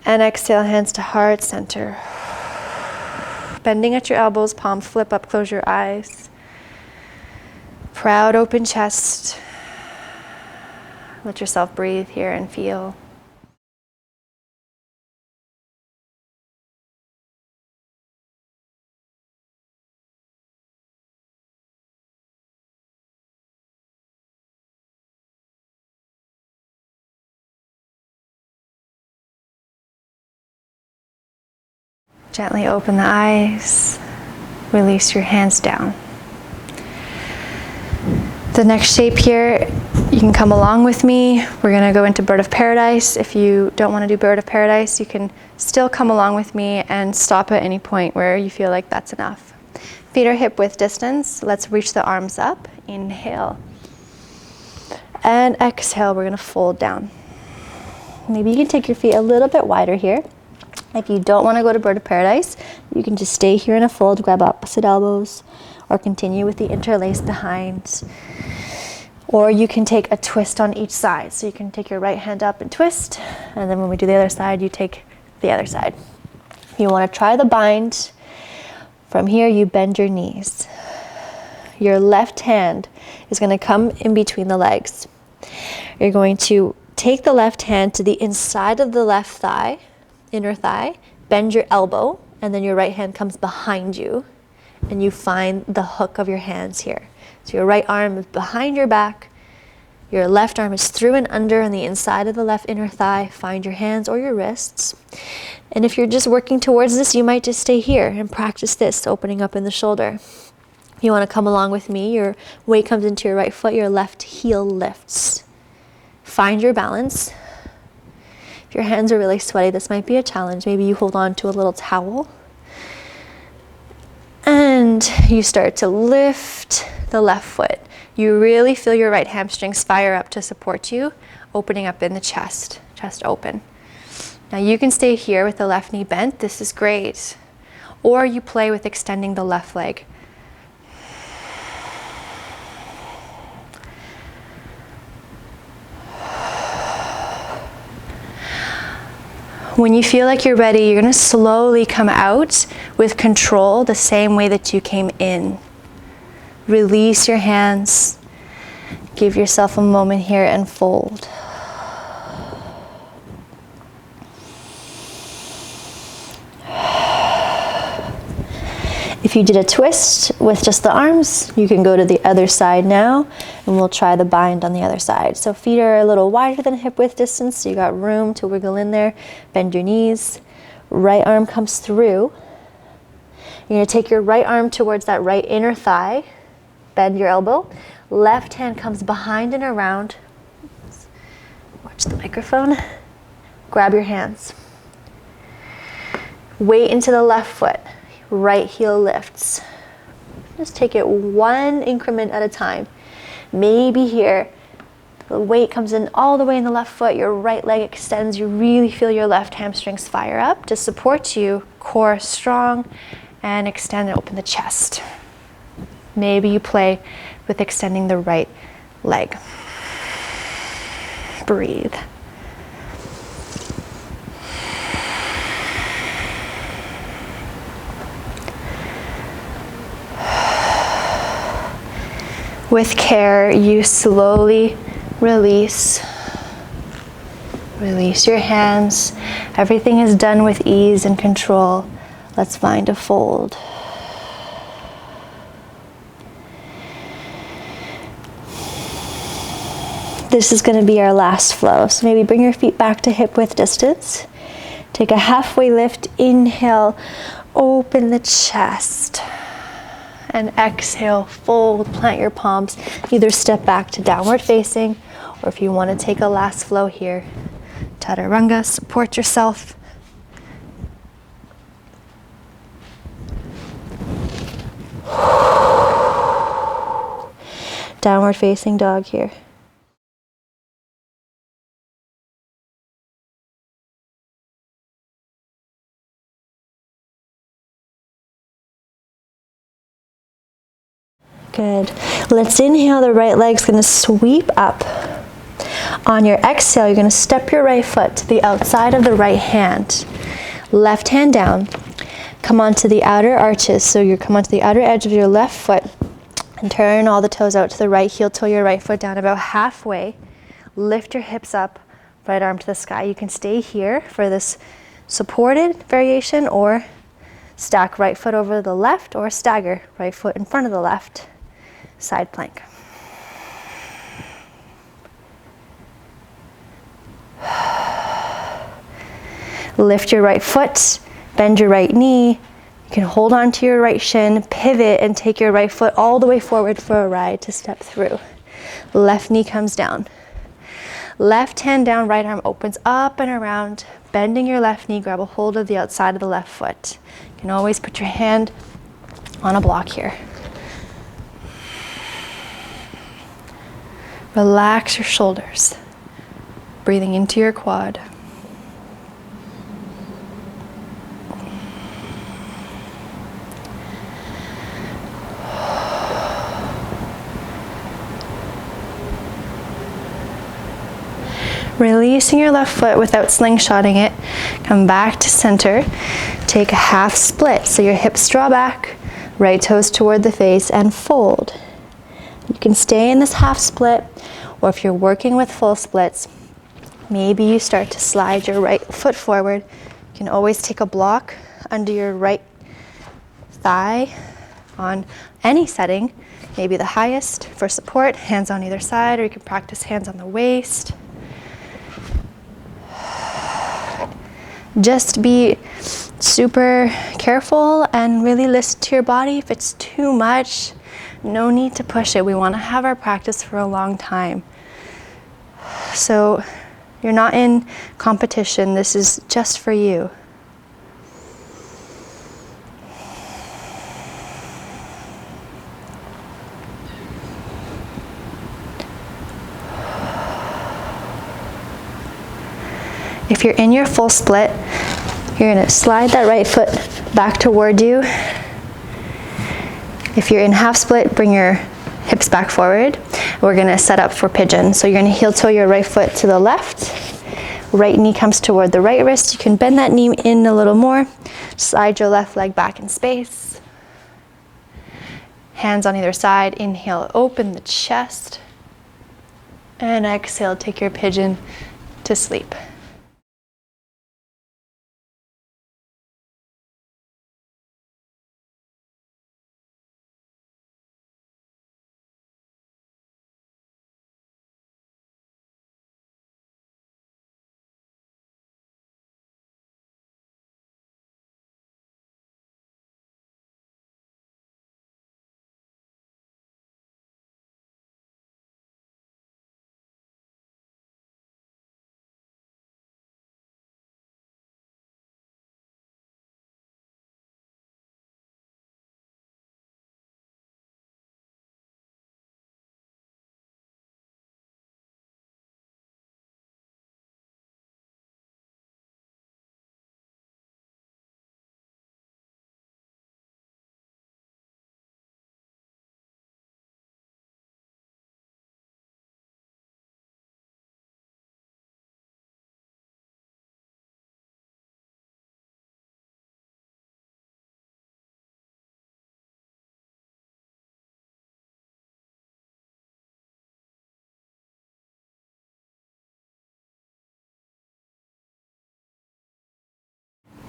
And exhale, hands to heart center. Bending at your elbows, palms flip up, close your eyes. Proud open chest. Let yourself breathe here and feel. Gently open the eyes, release your hands down. The next shape here, you can come along with me. We're gonna go into Bird of Paradise. If you don't wanna do Bird of Paradise, you can still come along with me and stop at any point where you feel like that's enough. Feet are hip width distance. Let's reach the arms up. Inhale. And exhale, we're gonna fold down. Maybe you can take your feet a little bit wider here. If you don't want to go to Bird of Paradise, you can just stay here in a fold, grab opposite elbows, or continue with the interlace behind. Or you can take a twist on each side. So you can take your right hand up and twist, and then when we do the other side, you take the other side. If you want to try the bind, from here you bend your knees. Your left hand is going to come in between the legs. You're going to take the left hand to the inside of the left thigh, inner thigh, bend your elbow, and then your right hand comes behind you, and you find the hook of your hands here. So your right arm is behind your back, your left arm is through and under on the inside of the left inner thigh. Find your hands or your wrists. And if you're just working towards this, you might just stay here and practice this, opening up in the shoulder. If you want to come along with me, your weight comes into your right foot, your left heel lifts. Find your balance. If your hands are really sweaty, this might be a challenge. Maybe you hold on to a little towel. And you start to lift the left foot. You really feel your right hamstrings fire up to support you, opening up in the chest, chest open. Now you can stay here with the left knee bent. This is great. Or you play with extending the left leg. When you feel like you're ready, you're going to slowly come out with control the same way that you came in. Release your hands Give yourself a moment here and fold. If you did a twist with just the arms, you can go to the other side now, and we'll try the bind on the other side. So feet are a little wider than hip width distance, so you got room to wiggle in there. Bend your knees. Right arm comes through. You're gonna take your right arm towards that right inner thigh. Bend your elbow. Left hand comes behind and around. Watch the microphone. Grab your hands. Weight into the left foot. Right heel lifts. Just take it one increment at a time. Maybe here, the weight comes in all the way in the left foot, your right leg extends, you really feel your left hamstrings fire up to support you, core strong, and extend and open the chest. Maybe you play with extending the right leg. Breathe. With care, you slowly release. Release your hands. Everything is done with ease and control. Let's find a fold. This is going to be our last flow. So maybe bring your feet back to hip width distance. Take a halfway lift. Inhale, open the chest. And exhale, fold, plant your palms. Either step back to downward facing, or if you want to take a last flow here, Chaturanga, support yourself. Downward facing dog here. Good. Let's inhale, the right leg's gonna sweep up. On your exhale, you're gonna step your right foot to the outside of the right hand. Left hand down. Come onto the outer arches, so you come onto the outer edge of your left foot and turn all the toes out to the right, heel toe your right foot down about halfway. Lift your hips up, right arm to the sky. You can stay here for this supported variation, or stack right foot over the left, or stagger right foot in front of the left. Side plank. Lift your right foot, bend your right knee. You can hold on to your right shin, pivot, and take your right foot all the way forward for a ride to step through. Left knee comes down. Left hand down, right arm opens up and around. Bending your left knee, grab a hold of the outside of the left foot. You can always put your hand on a block here. Relax your shoulders, breathing into your quad. Releasing your left foot without slingshotting it. Come back to center. Take a half split, so your hips draw back, right toes toward the face, and fold. You can stay in this half split, or if you're working with full splits, maybe you start to slide your right foot forward. You can always take a block under your right thigh on any setting, maybe the highest for support, hands on either side, or you can practice hands on the waist. Just be super careful and really listen to your body. If it's too much, no need to push it. We want to have our practice for a long time. So you're not in competition. This is just for you. If you're in your full split, you're going to slide that right foot back toward you. If you're in half split, bring your hips back forward. We're going to set up for pigeon. So you're going to heel toe your right foot to the left. Right knee comes toward the right wrist. You can bend that knee in a little more. Slide your left leg back in space. Hands on either side. Inhale, open the chest. And exhale, take your pigeon to sleep.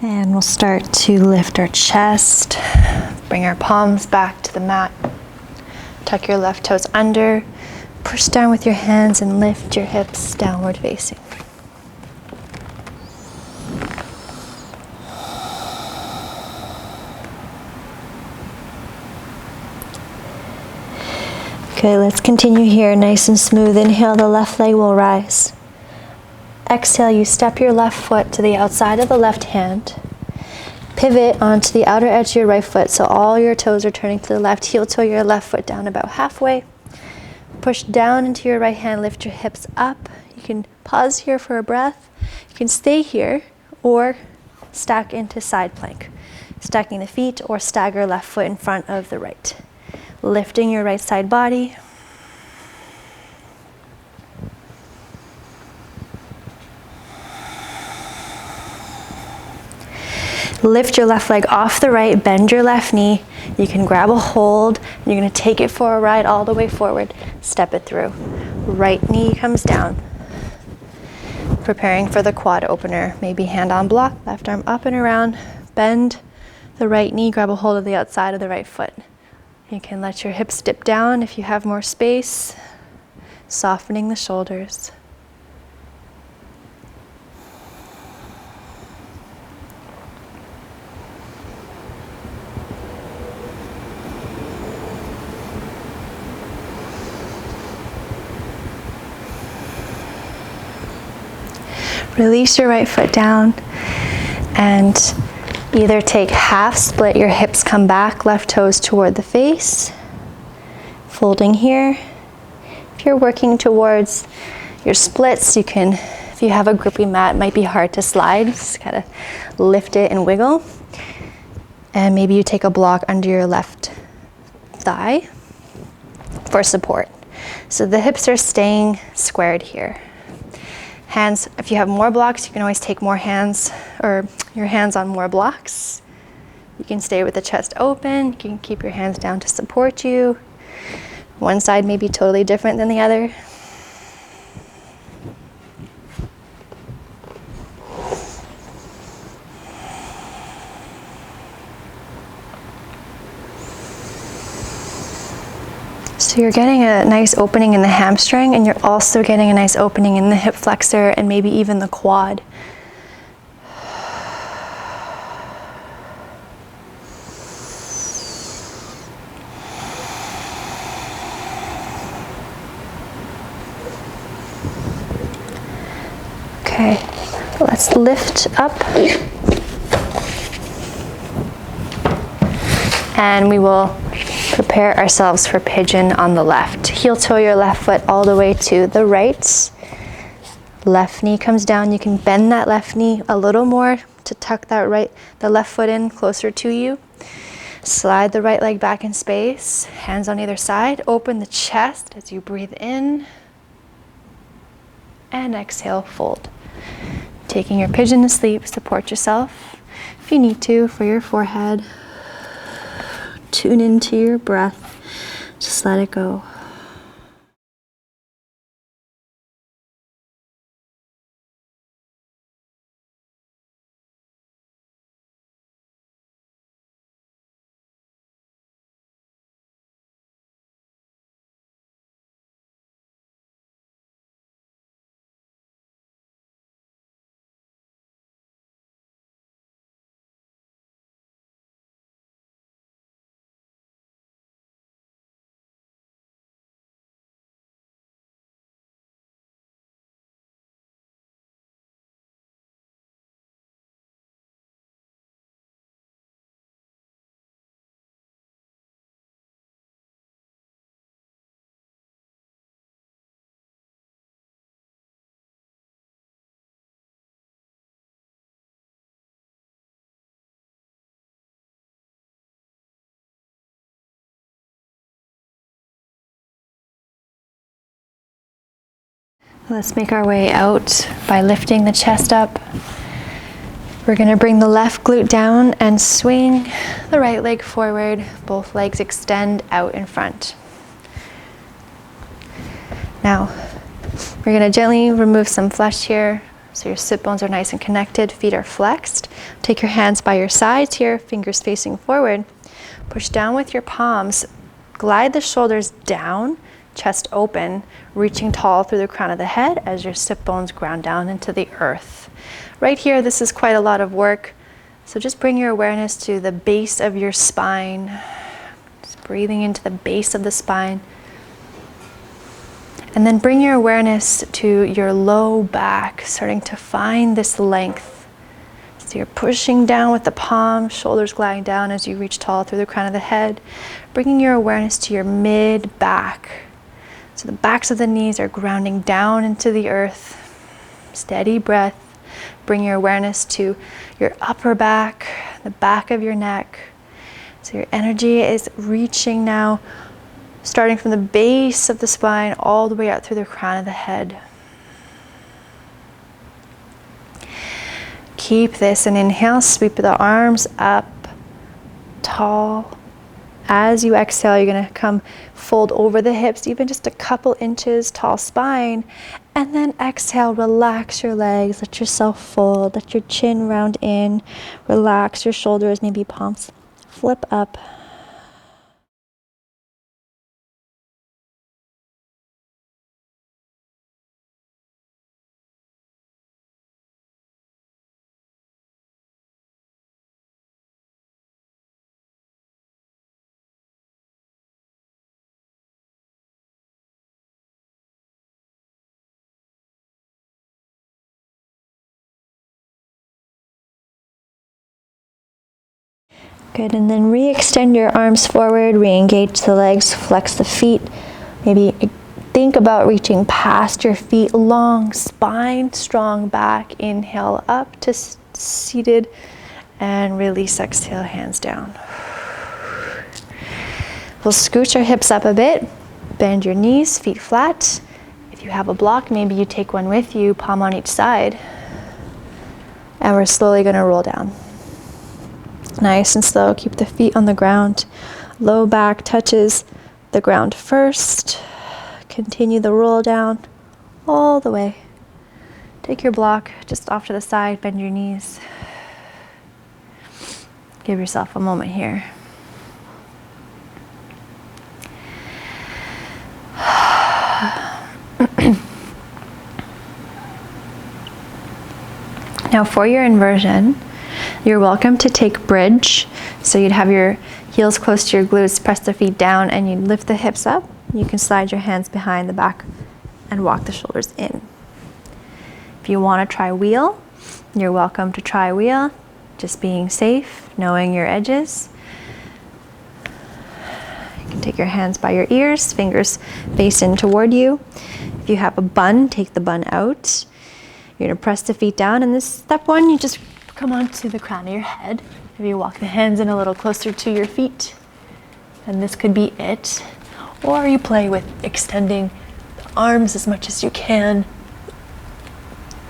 And we'll start to lift our chest, bring our palms back to the mat, tuck your left toes under, push down with your hands and lift your hips downward facing. Okay, let's continue here, nice and smooth. Inhale, the left leg will rise. Exhale, you step your left foot to the outside of the left hand. Pivot onto the outer edge of your right foot, so all your toes are turning to the left. Heel toe your left foot down about halfway. Push down into your right hand, lift your hips up. You can pause here for a breath. You can stay here or stack into side plank. Stacking the feet or stagger left foot in front of the right. Lifting your right side body. Lift your left leg off the right, bend your left knee. You can grab a hold, and you're gonna take it for a ride all the way forward. Step it through. Right knee comes down. Preparing for the quad opener. Maybe hand on block, left arm up and around. Bend the right knee, grab a hold of the outside of the right foot. You can let your hips dip down if you have more space, softening the shoulders. Release your right foot down and either take half split, your hips come back, left toes toward the face, folding here. If you're working towards your splits, you can, if you have a grippy mat, it might be hard to slide, just kind of lift it and wiggle. And maybe you take a block under your left thigh for support. So the hips are staying squared here. Hands, if you have more blocks, you can always take more hands or your hands on more blocks. You can stay with the chest open. You can keep your hands down to support you. One side may be totally different than the other. So you're getting a nice opening in the hamstring, and you're also getting a nice opening in the hip flexor and maybe even the quad. Okay, let's lift up. And we will prepare ourselves for pigeon on the left. Heel toe your left foot all the way to the right. Left knee comes down. You can bend that left knee a little more to tuck the left foot in closer to you. Slide the right leg back in space. Hands on either side. Open the chest as you breathe in. And exhale, fold. Taking your pigeon to sleep, support yourself if you need to for your forehead. Tune into your breath. Just let it go. Let's make our way out by lifting the chest up. We're going to bring the left glute down and swing the right leg forward. Both legs extend out in front. Now, we're going to gently remove some flesh here so your sit bones are nice and connected, feet are flexed. Take your hands by your sides here, fingers facing forward. Push down with your palms. Glide the shoulders down, chest open, reaching tall through the crown of the head as your sit bones ground down into the earth. Right here, this is quite a lot of work, so just bring your awareness to the base of your spine. Just breathing into the base of the spine. And then bring your awareness to your low back, starting to find this length. So you're pushing down with the palms, shoulders gliding down as you reach tall through the crown of the head. Bringing your awareness to your mid-back. So the backs of the knees are grounding down into the earth. Steady breath. Bring your awareness to your upper back, the back of your neck. So your energy is reaching now, starting from the base of the spine all the way out through the crown of the head. Keep this and inhale, sweep the arms up, tall. As you exhale, you're going to come fold over the hips, even just a couple inches, tall spine. And then exhale, relax your legs, let yourself fold, let your chin round in, relax your shoulders, maybe palms flip up. Good, and then re-extend your arms forward, re-engage the legs, flex the feet. Maybe think about reaching past your feet, long spine, strong back. Inhale up to seated and release, exhale, hands down. We'll scooch our hips up a bit, bend your knees, feet flat. If you have a block, maybe you take one with you, palm on each side. And we're slowly going to roll down. Nice and slow, keep the feet on the ground. Low back touches the ground first. Continue the roll down all the way. Take your block just off to the side, bend your knees. Give yourself a moment here. Now for your inversion, you're welcome to take bridge. So you'd have your heels close to your glutes, press the feet down, and you lift the hips up. You can slide your hands behind the back and walk the shoulders in. If you want to try wheel, you're welcome to try wheel. Just being safe, knowing your edges. You can take your hands by your ears, fingers face in toward you. If you have a bun, take the bun out. You're going to press the feet down, and this step one, you just come onto the crown of your head. Maybe walk the hands in a little closer to your feet, and this could be it. Or you play with extending the arms as much as you can,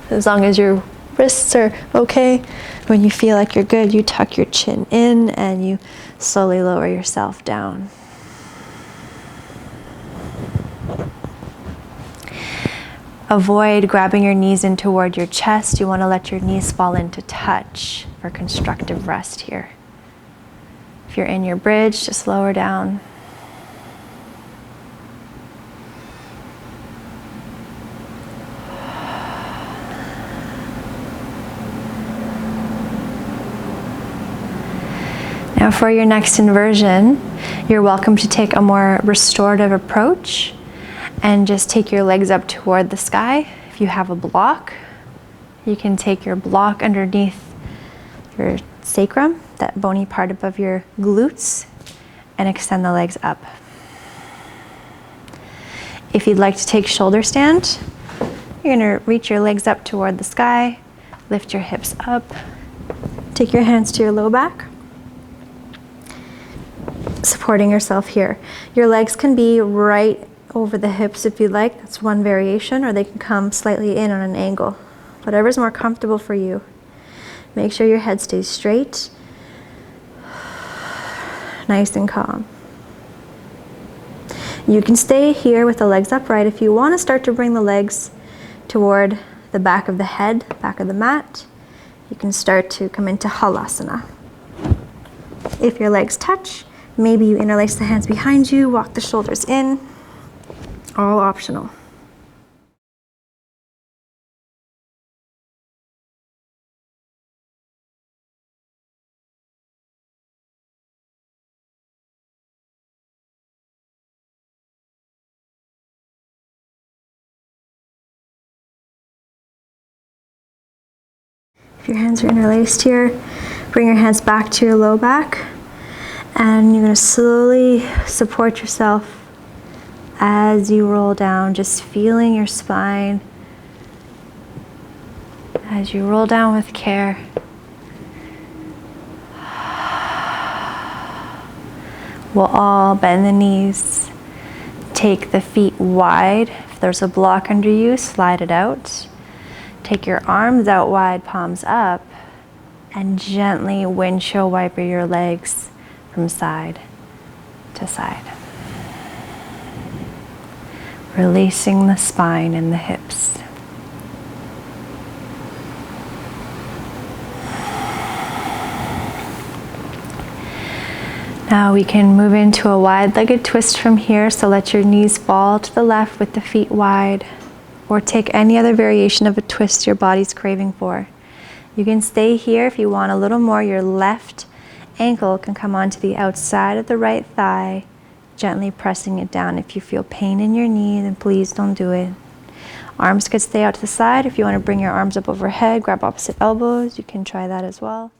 as long as your wrists are okay. When you feel like you're good, you tuck your chin in and you slowly lower yourself down. Avoid grabbing your knees in toward your chest. You want to let your knees fall into touch for constructive rest here. If you're in your bridge, just lower down. Now for your next inversion, you're welcome to take a more restorative approach and just take your legs up toward the sky. If you have a block, you can take your block underneath your sacrum, that bony part above your glutes, and extend the legs up. If you'd like to take shoulder stand, you're going to reach your legs up toward the sky, lift your hips up, take your hands to your low back, supporting yourself here. Your legs can be right over the hips if you like. That's one variation, or they can come slightly in on an angle. Whatever's more comfortable for you. Make sure your head stays straight, nice and calm. You can stay here with the legs upright. If you want to start to bring the legs toward the back of the head, back of the mat, you can start to come into Halasana. If your legs touch, maybe you interlace the hands behind you, walk the shoulders in, all optional. If your hands are interlaced here, bring your hands back to your low back, and you're going to slowly support yourself as you roll down, just feeling your spine as you roll down with care. We'll all bend the knees, take the feet wide. If there's a block under you, slide it out. Take your arms out wide, palms up, and gently windshield wiper your legs from side to side. Releasing the spine and the hips. Now we can move into a wide-legged twist from here, so let your knees fall to the left with the feet wide, or take any other variation of a twist your body's craving for. You can stay here if you want a little more. Your left ankle can come onto the outside of the right thigh, gently pressing it down. If you feel pain in your knee, then please don't do it. Arms could stay out to the side. If you want to bring your arms up overhead, grab opposite elbows, you can try that as well.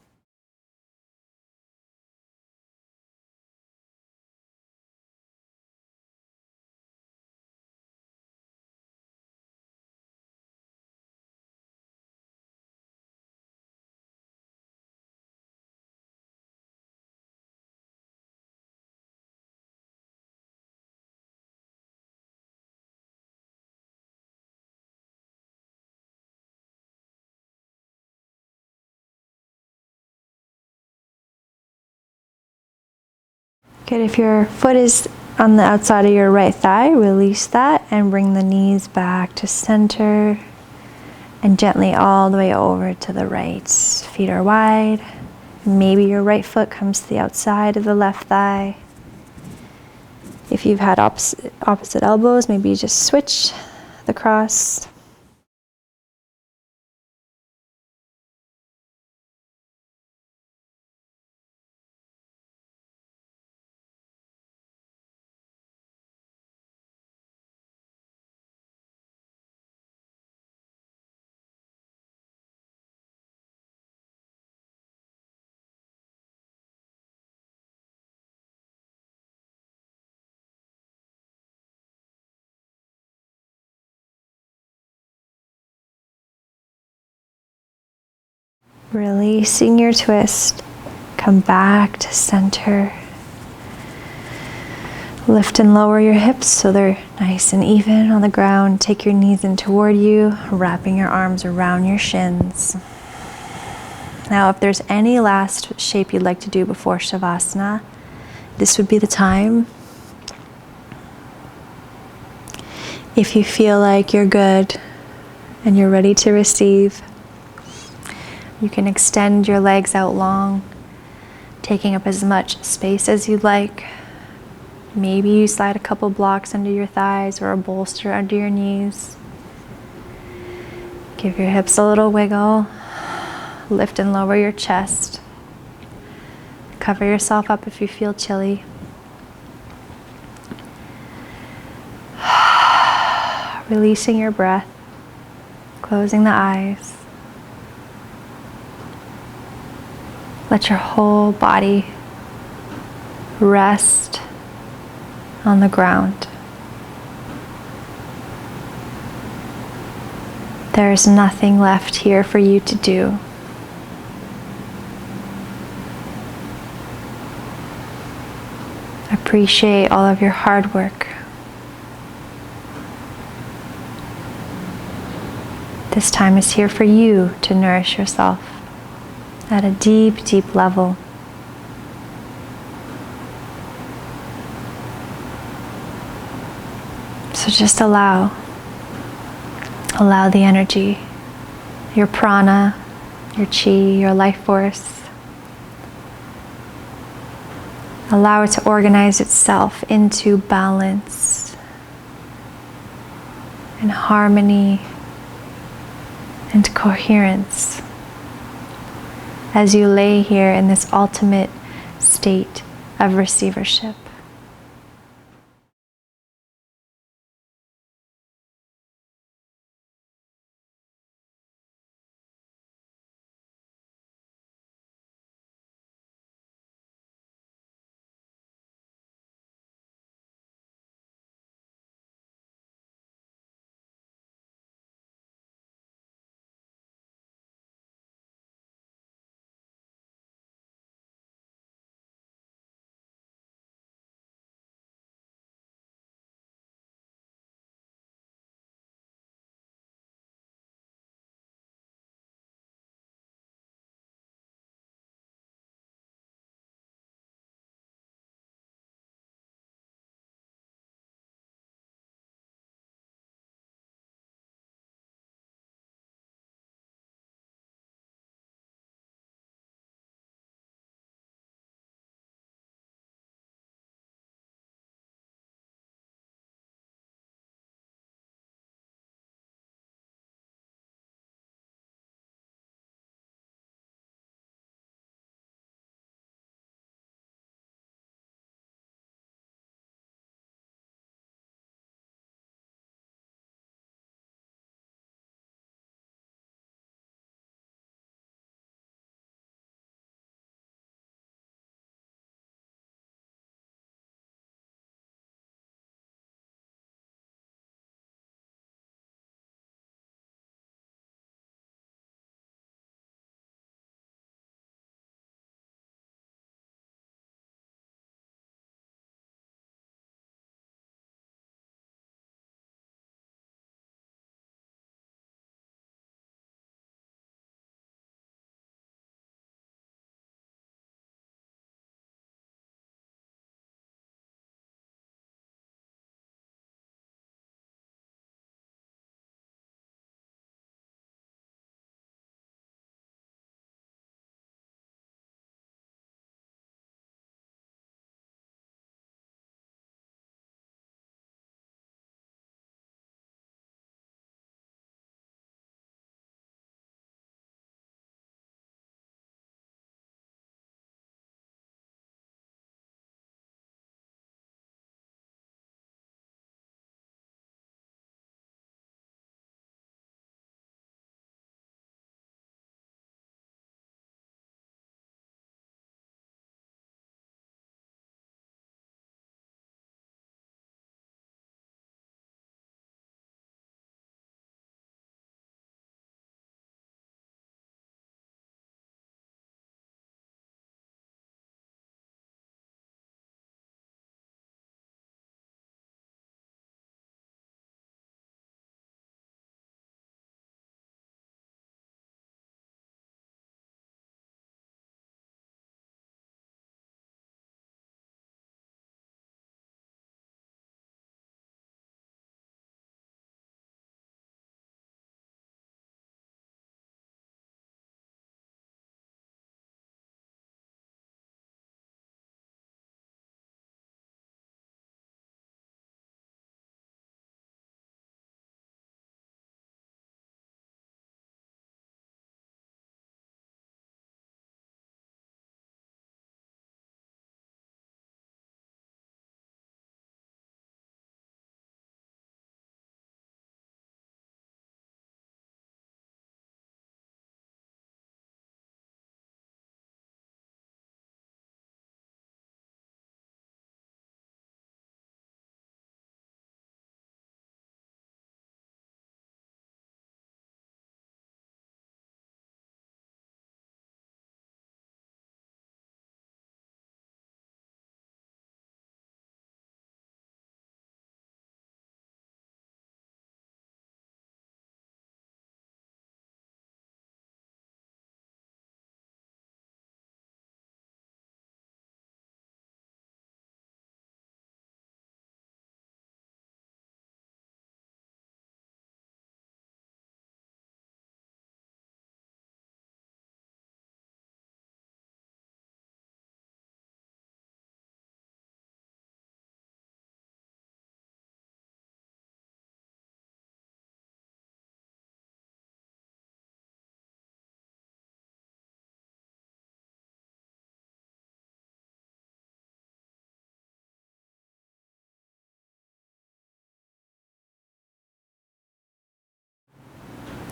Good, if your foot is on the outside of your right thigh, release that and bring the knees back to center and gently all the way over to the right. Feet are wide. Maybe your right foot comes to the outside of the left thigh. If you've had opposite elbows, maybe you just switch the cross. Releasing your twist, come back to center. Lift and lower your hips so they're nice and even on the ground. Take your knees in toward you, wrapping your arms around your shins. Now, if there's any last shape you'd like to do before Savasana, this would be the time. If you feel like you're good and you're ready to receive, you can extend your legs out long, taking up as much space as you'd like. Maybe you slide a couple blocks under your thighs or a bolster under your knees. Give your hips a little wiggle. Lift and lower your chest. Cover yourself up if you feel chilly. Releasing your breath, closing the eyes. Let your whole body rest on the ground. There is nothing left here for you to do. Appreciate all of your hard work. This time is here for you to nourish yourself at a deep, deep level. So just allow the energy, your prana, your chi, your life force. Allow it to organize itself into balance and harmony and coherence as you lay here in this ultimate state of receivership.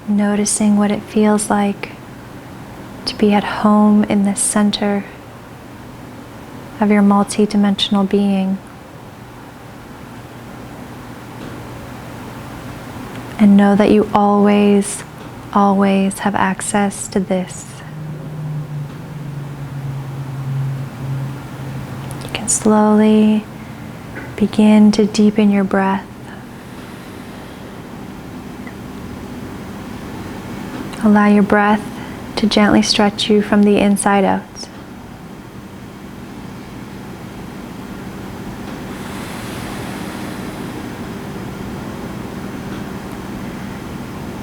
Noticing what it feels like to be at home in the center of your multi-dimensional being. And know that you always, always have access to this. You can slowly begin to deepen your breath. Allow your breath to gently stretch you from the inside out.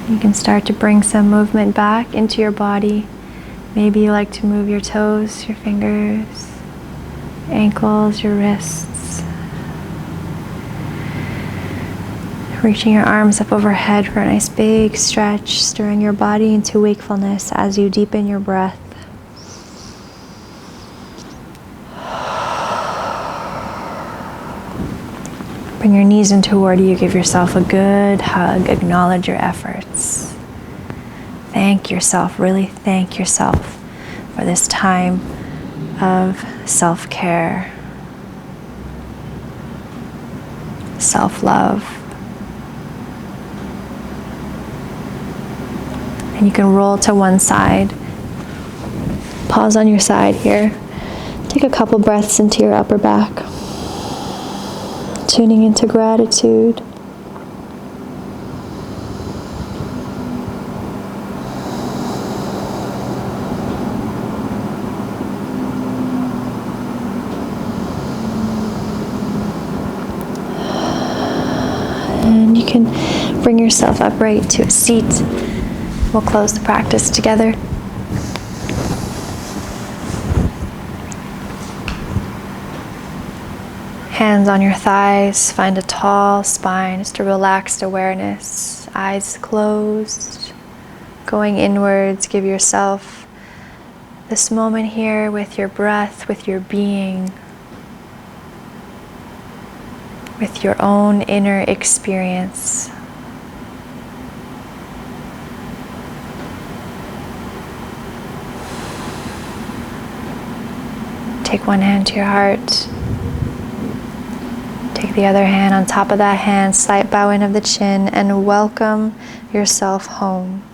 You can start to bring some movement back into your body. Maybe you like to move your toes, your fingers, your ankles, your wrists. Reaching your arms up overhead for a nice big stretch, stirring your body into wakefulness as you deepen your breath. Bring your knees in toward you, give yourself a good hug, acknowledge your efforts. Thank yourself, really thank yourself for this time of self-care, self-love. And you can roll to one side. Pause on your side here. Take a couple breaths into your upper back. Tuning into gratitude. And you can bring yourself upright to a seat. We'll close the practice together. Hands on your thighs, find a tall spine, just a relaxed awareness, eyes closed, going inwards. Give yourself this moment here with your breath, with your being, with your own inner experience. Take one hand to your heart. Take the other hand on top of that hand, slight bow in of the chin, and welcome yourself home.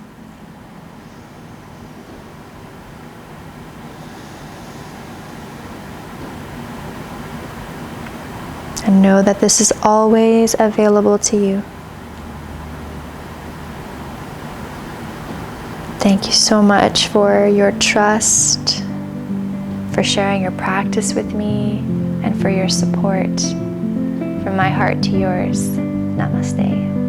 And know that this is always available to you. Thank you so much for your trust, for sharing your practice with me, and for your support. From my heart to yours, namaste.